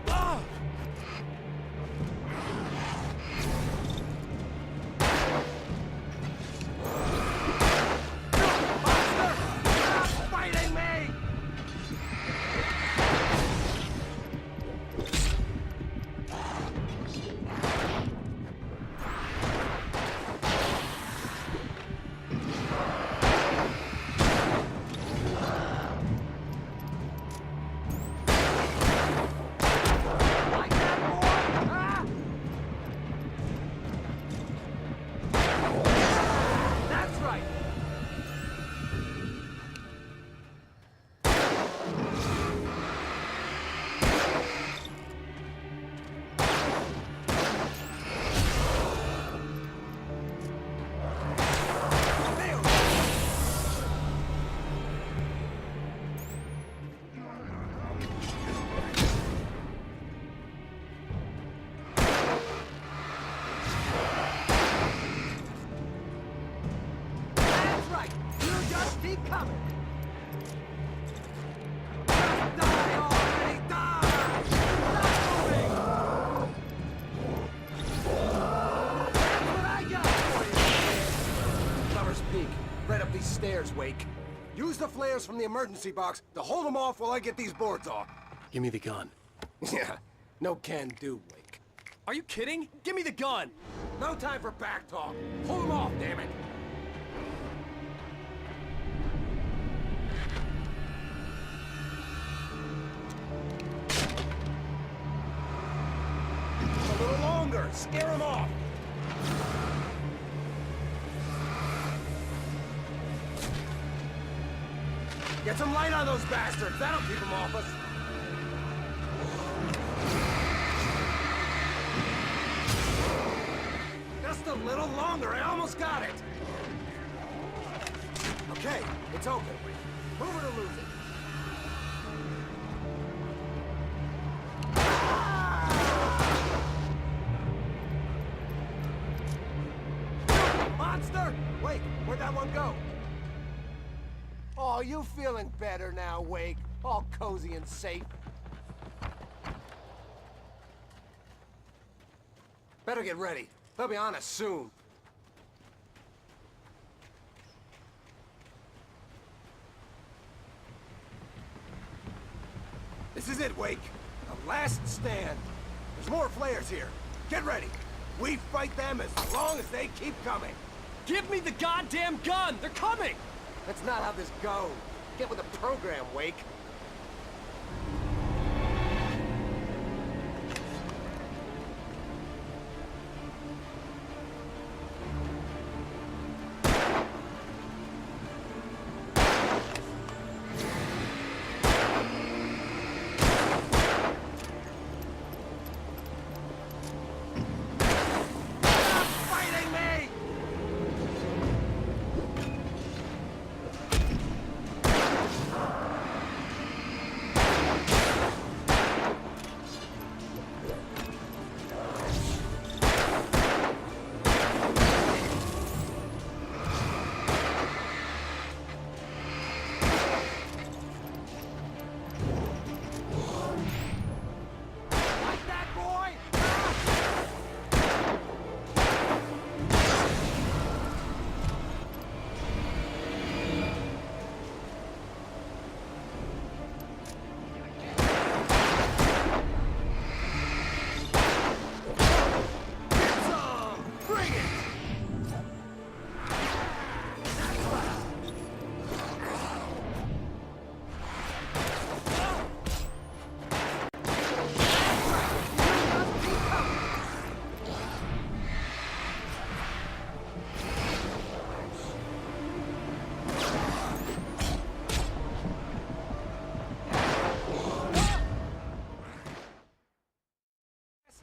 Oh! Monster! Stop fighting me! Keep coming! Just die already! Die! Stop moving! That's what I got for you! Lover's Peak. Right up these stairs, Wake. Use the flares from the emergency box to hold them off while I get these boards off. Give me the gun. Yeah, no can do, Wake. Are you kidding? Give me the gun! No time for back talk. Hold them off, damn it! A little longer. Scare them off. Get some light on those bastards. That'll keep them off us. Just a little longer. I almost got it. Okay, it's open. Move it or lose it. Monster! Wait, where'd that one go? Oh, you feeling better now, Wake? All cozy and safe. Better get ready. They'll be on us soon. This is it, Wake. The last stand. There's more flares here. Get ready. We fight them as long as they keep coming. Give me the goddamn gun! They're coming! That's not how this goes. Get with the program, Wake.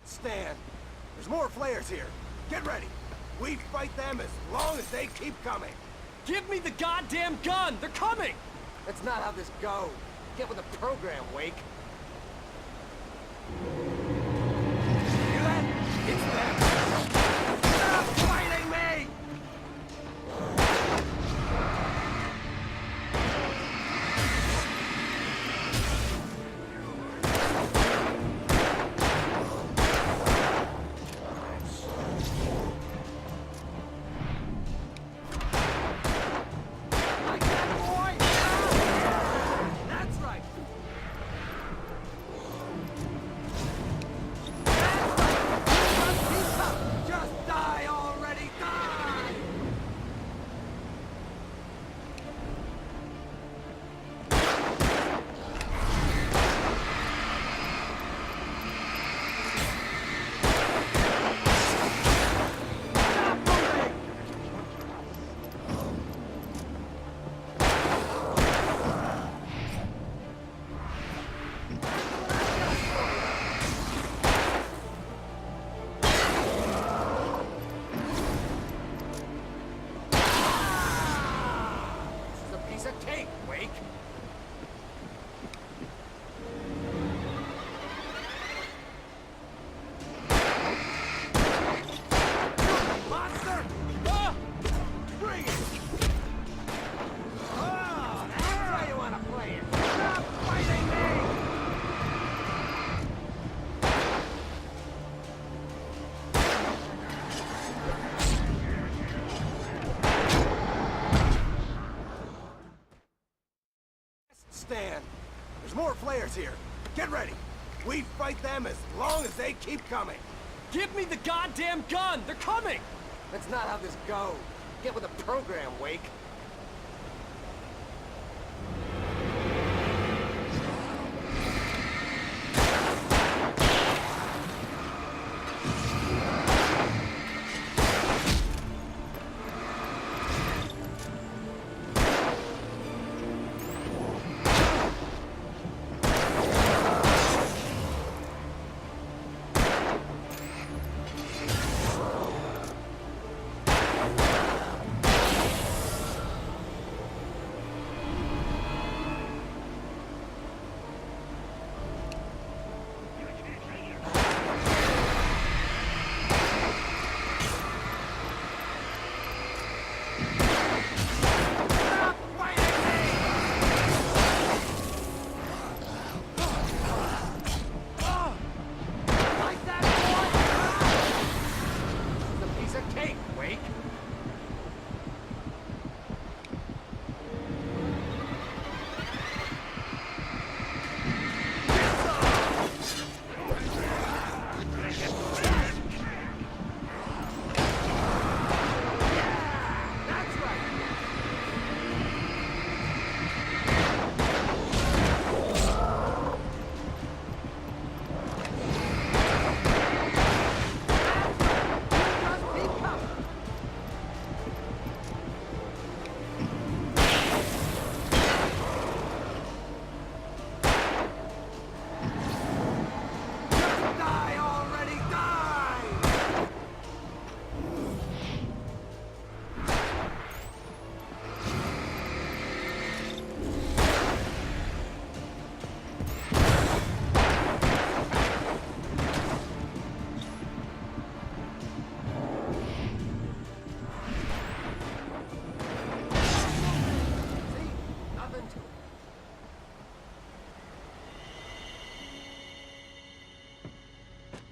Stand. There's more flares here. Get ready. We fight them as long as they keep coming. Give me the goddamn gun! They're coming! That's not how this goes. Get with the program, Wake. Hear that? It's them. Stop fighting me! Stand. There's more flares here. Get ready. We fight them as long as they keep coming. Give me the goddamn gun! They're coming! That's not how this goes. Get with the program, Wake.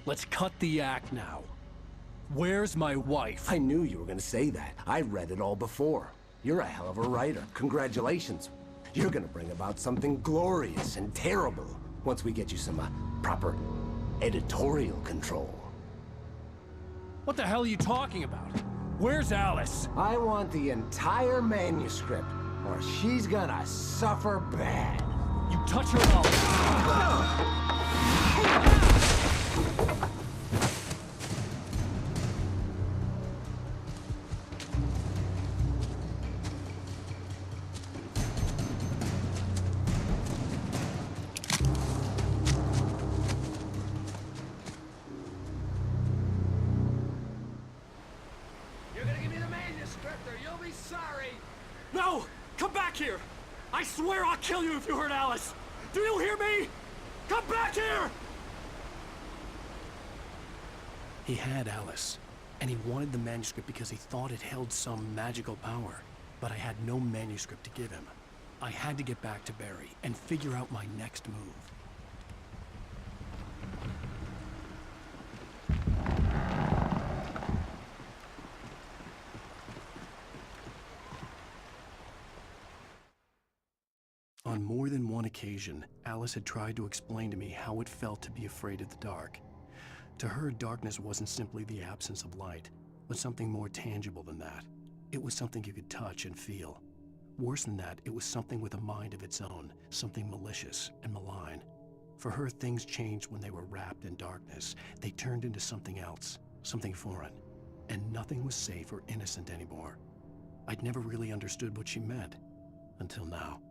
Let's cut the act now. Where's my wife? I knew you were gonna say that. I read it all before. You're a hell of a writer. Congratulations. You're gonna bring about something glorious and terrible once we get you some proper editorial control. What the hell are you talking about? Where's Alice? I want the entire manuscript, or she's gonna suffer bad. You touch her and I'll... You're gonna give me the manuscript or you'll be sorry! No! Come back here! I swear I'll kill you if you hurt Alice! Do you hear me? Come back here! He had Alice, and he wanted the manuscript because he thought it held some magical power. But I had no manuscript to give him. I had to get back to Barry and figure out my next move. On more than one occasion, Alice had tried to explain to me how it felt to be afraid of the dark. To her, darkness wasn't simply the absence of light, but something more tangible than that. It was something you could touch and feel. Worse than that, it was something with a mind of its own, something malicious and malign. For her, things changed when they were wrapped in darkness. They turned into something else, something foreign, and nothing was safe or innocent anymore. I'd never really understood what she meant, until now.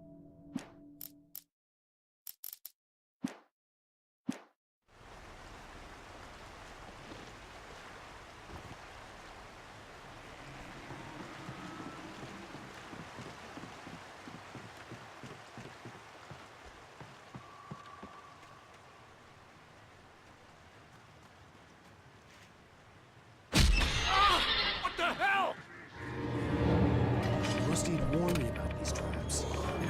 Frosty had warned me about these traps. It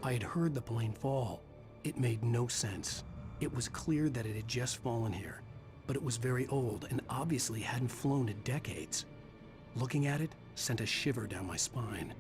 I had heard the plane fall. It made no sense. It was clear that it had just fallen here, but it was very old and obviously hadn't flown in decades. Looking at it sent a shiver down my spine.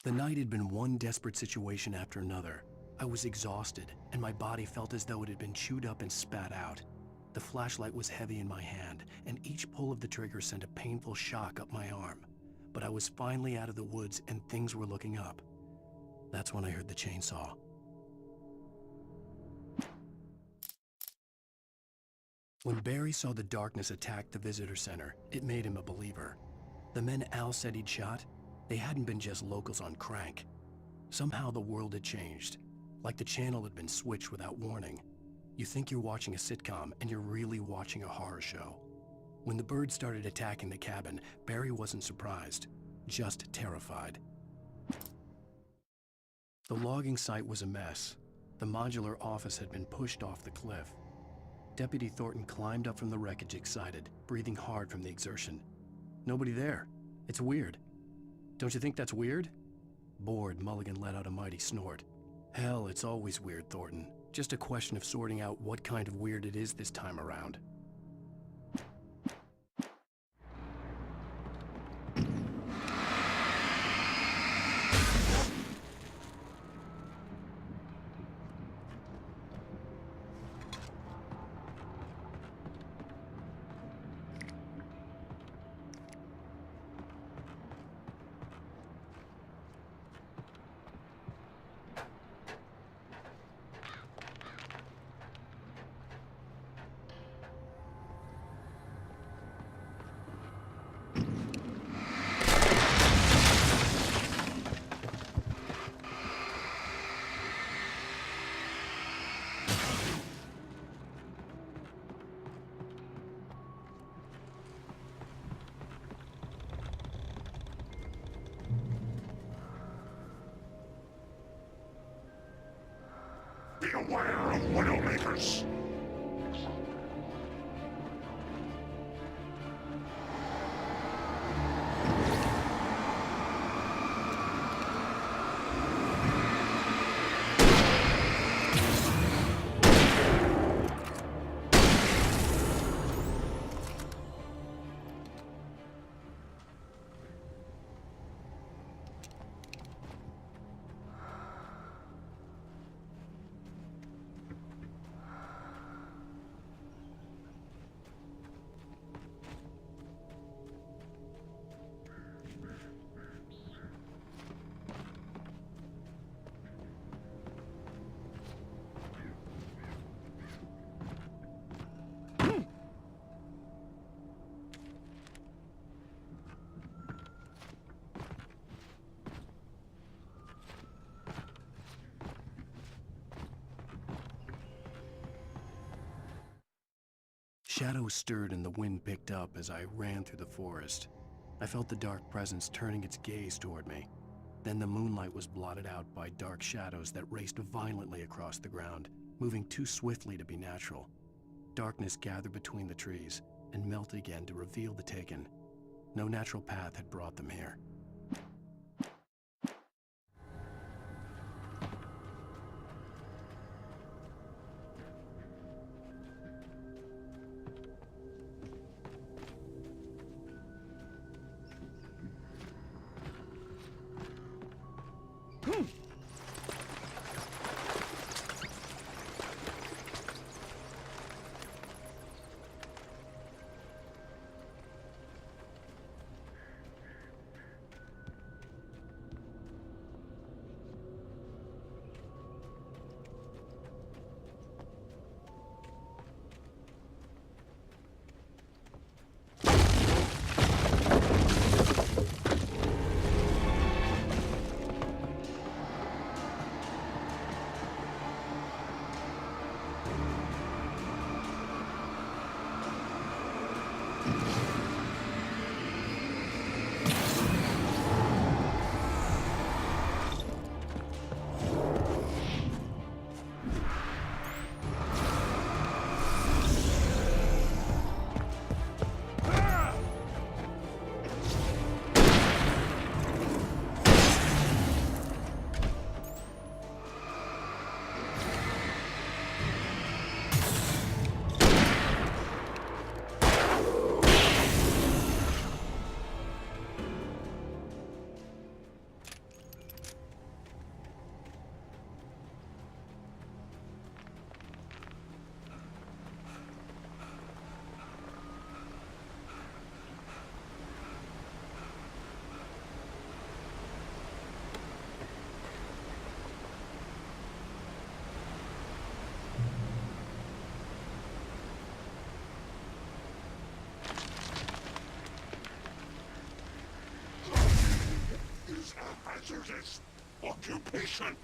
The night had been one desperate situation after another. I was exhausted, and my body felt as though it had been chewed up and spat out. The flashlight was heavy in my hand, and each pull of the trigger sent a painful shock up my arm. But I was finally out of the woods, and things were looking up. That's when I heard the chainsaw. When Barry saw the darkness attack the visitor center, it made him a believer. The men Al said he'd shot, they hadn't been just locals on crank. Somehow the world had changed, like the channel had been switched without warning. You think you're watching a sitcom, and you're really watching a horror show. When the birds started attacking the cabin, Barry wasn't surprised, just terrified. The logging site was a mess. The modular office had been pushed off the cliff. Deputy Thornton climbed up from the wreckage excited, breathing hard from the exertion. Nobody there. It's weird. Don't you think that's weird? Bored, Mulligan let out a mighty snort. Hell, it's always weird, Thornton. Just a question of sorting out what kind of weird it is this time around. Be aware of Widowmakers. Shadows stirred and the wind picked up as I ran through the forest. I felt the dark presence turning its gaze toward me. Then the moonlight was blotted out by dark shadows that raced violently across the ground, moving too swiftly to be natural. Darkness gathered between the trees and melted again to reveal the Taken. No natural path had brought them here. hazardous occupation.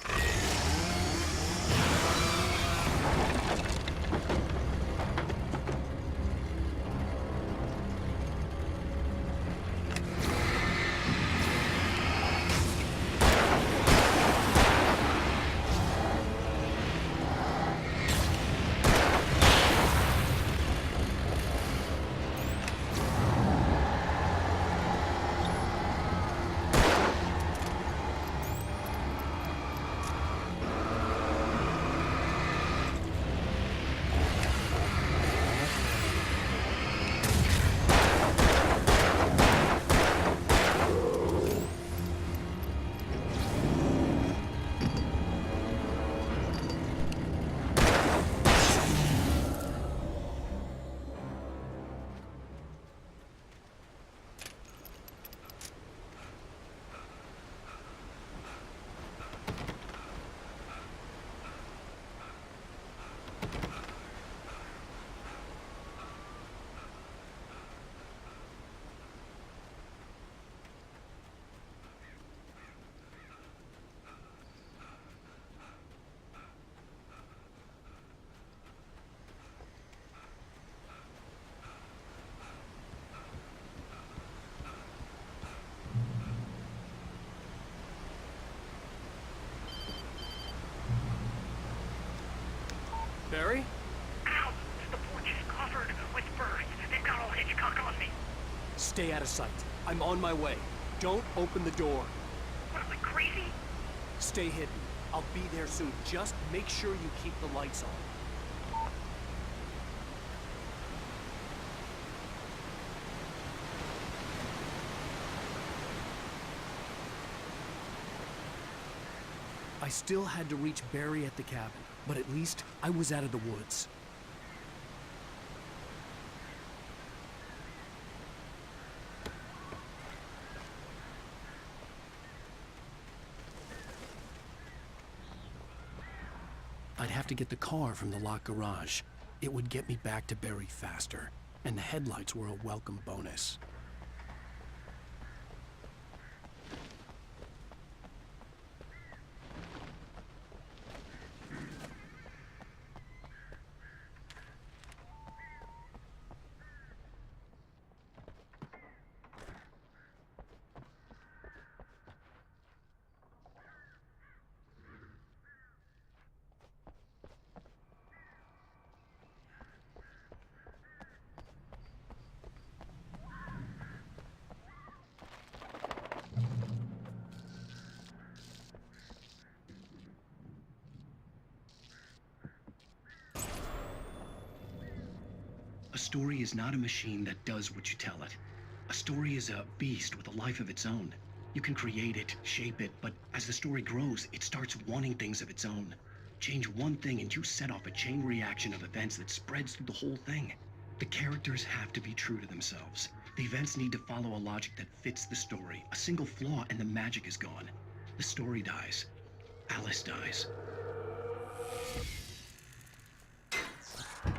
Barry? Ow! The porch is covered with birds. They've got all Hitchcock on me. Stay out of sight. I'm on my way. Don't open the door. What am I, crazy? Stay hidden. I'll be there soon. Just make sure you keep the lights on. I still had to reach Barry at the cabin, but at least I was out of the woods. I'd have to get the car from the locked garage. It would get me back to Barry faster, and the headlights were a welcome bonus. A story is not a machine that does what you tell it. A story is a beast with a life of its own. You can create it, shape it, but as the story grows, it starts wanting things of its own. Change one thing and you set off a chain reaction of events that spreads through the whole thing. The characters have to be true to themselves. The events need to follow a logic that fits the story. A single flaw and the magic is gone. The story dies. Alice dies.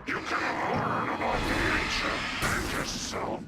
You can learn about nature and yourself.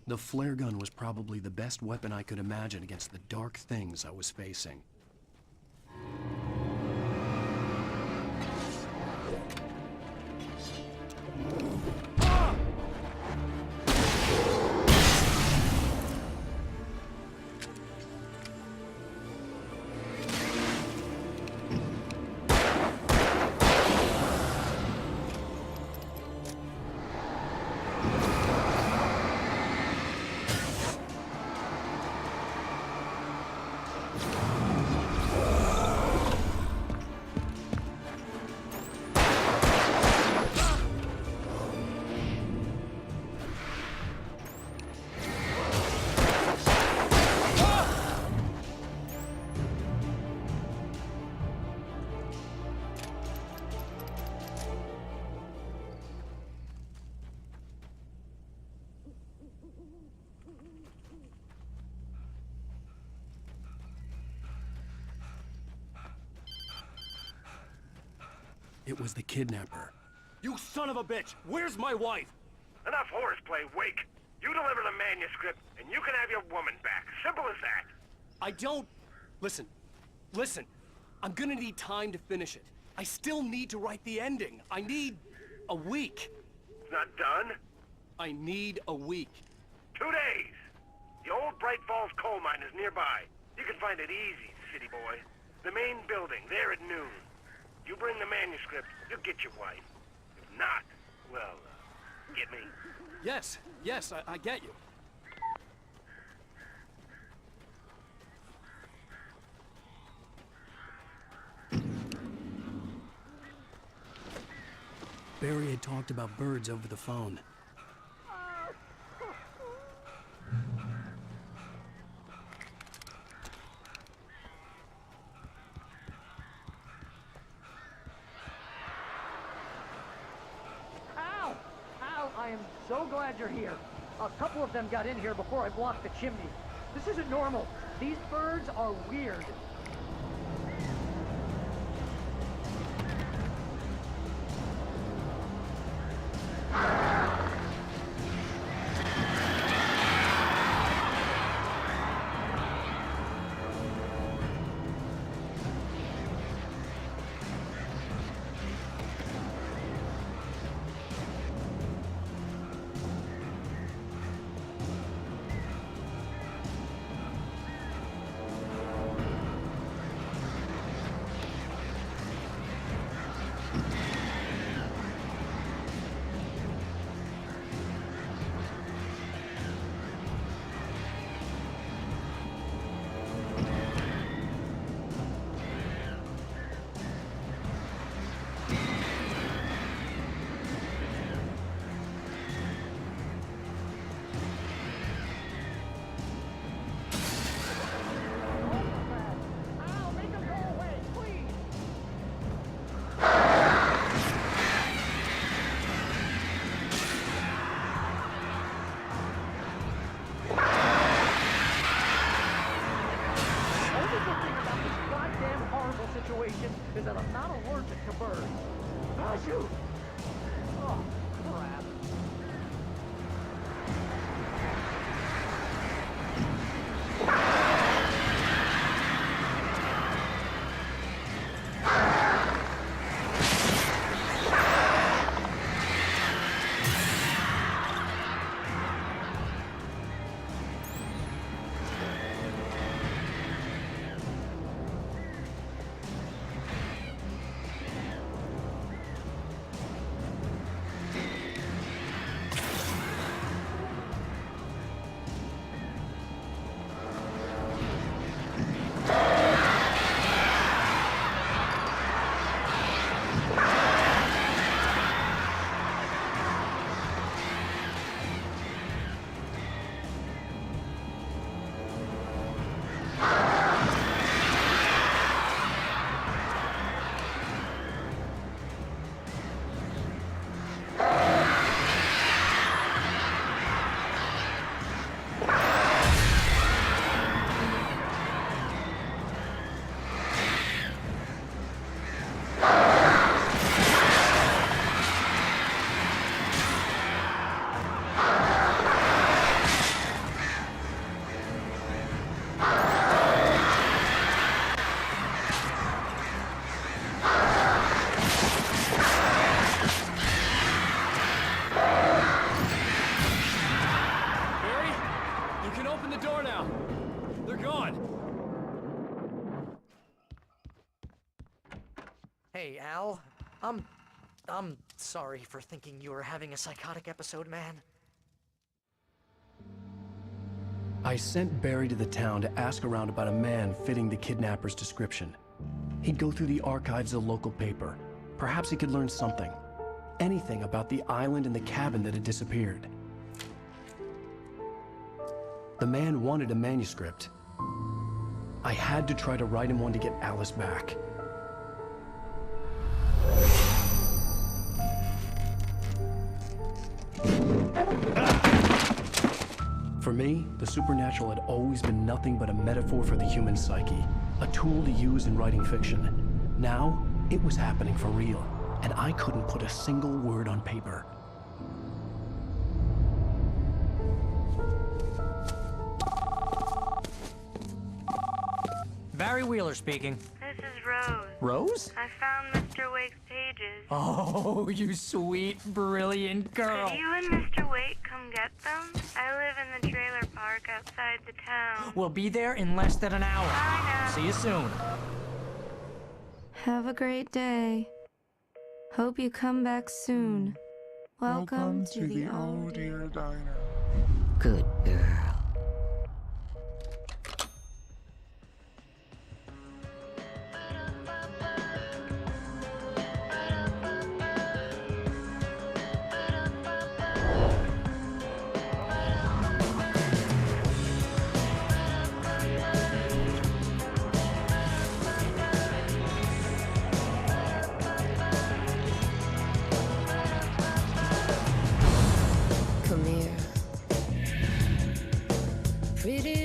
The flare gun was probably the best weapon I could imagine against the dark things I was facing. It was the kidnapper. You son of a bitch! Where's my wife? Enough horseplay, Wake. You deliver the manuscript, and you can have your woman back. Simple as that. I don't... Listen. I'm gonna need time to finish it. I still need to write the ending. I need a week. It's not done? I need a week. 2 days. The old Bright Falls coal mine is nearby. You can find it easy, city boy. The main building, there at noon. You bring the manuscript, you'll get your wife. If not, well, get me? Yes, I get you. Barry had talked about birds over the phone. I am so glad you're here. A couple of them got in here before I blocked the chimney. This isn't normal. These birds are weird. Hey, Al. I'm sorry for thinking you were having a psychotic episode, man. I sent Barry to the town to ask around about a man fitting the kidnapper's description. He'd go through the archives of the local paper. Perhaps he could learn something. Anything about the island and the cabin that had disappeared. The man wanted a manuscript. I had to try to write him one to get Alice back. For me, the supernatural had always been nothing but a metaphor for the human psyche, a tool to use in writing fiction. Now, it was happening for real, and I couldn't put a single word on paper. Barry Wheeler speaking. This is Rose. Rose? I found Mr. Wake's pages. Oh, you sweet, brilliant girl. Could you and Mr. Wake come get them? I live in the trailer park outside the town. We'll be there in less than an hour. Bye now. See you soon. Have a great day. Hope you come back soon. Welcome to the Oh Dear Diner. Good girl. Come here. Pretty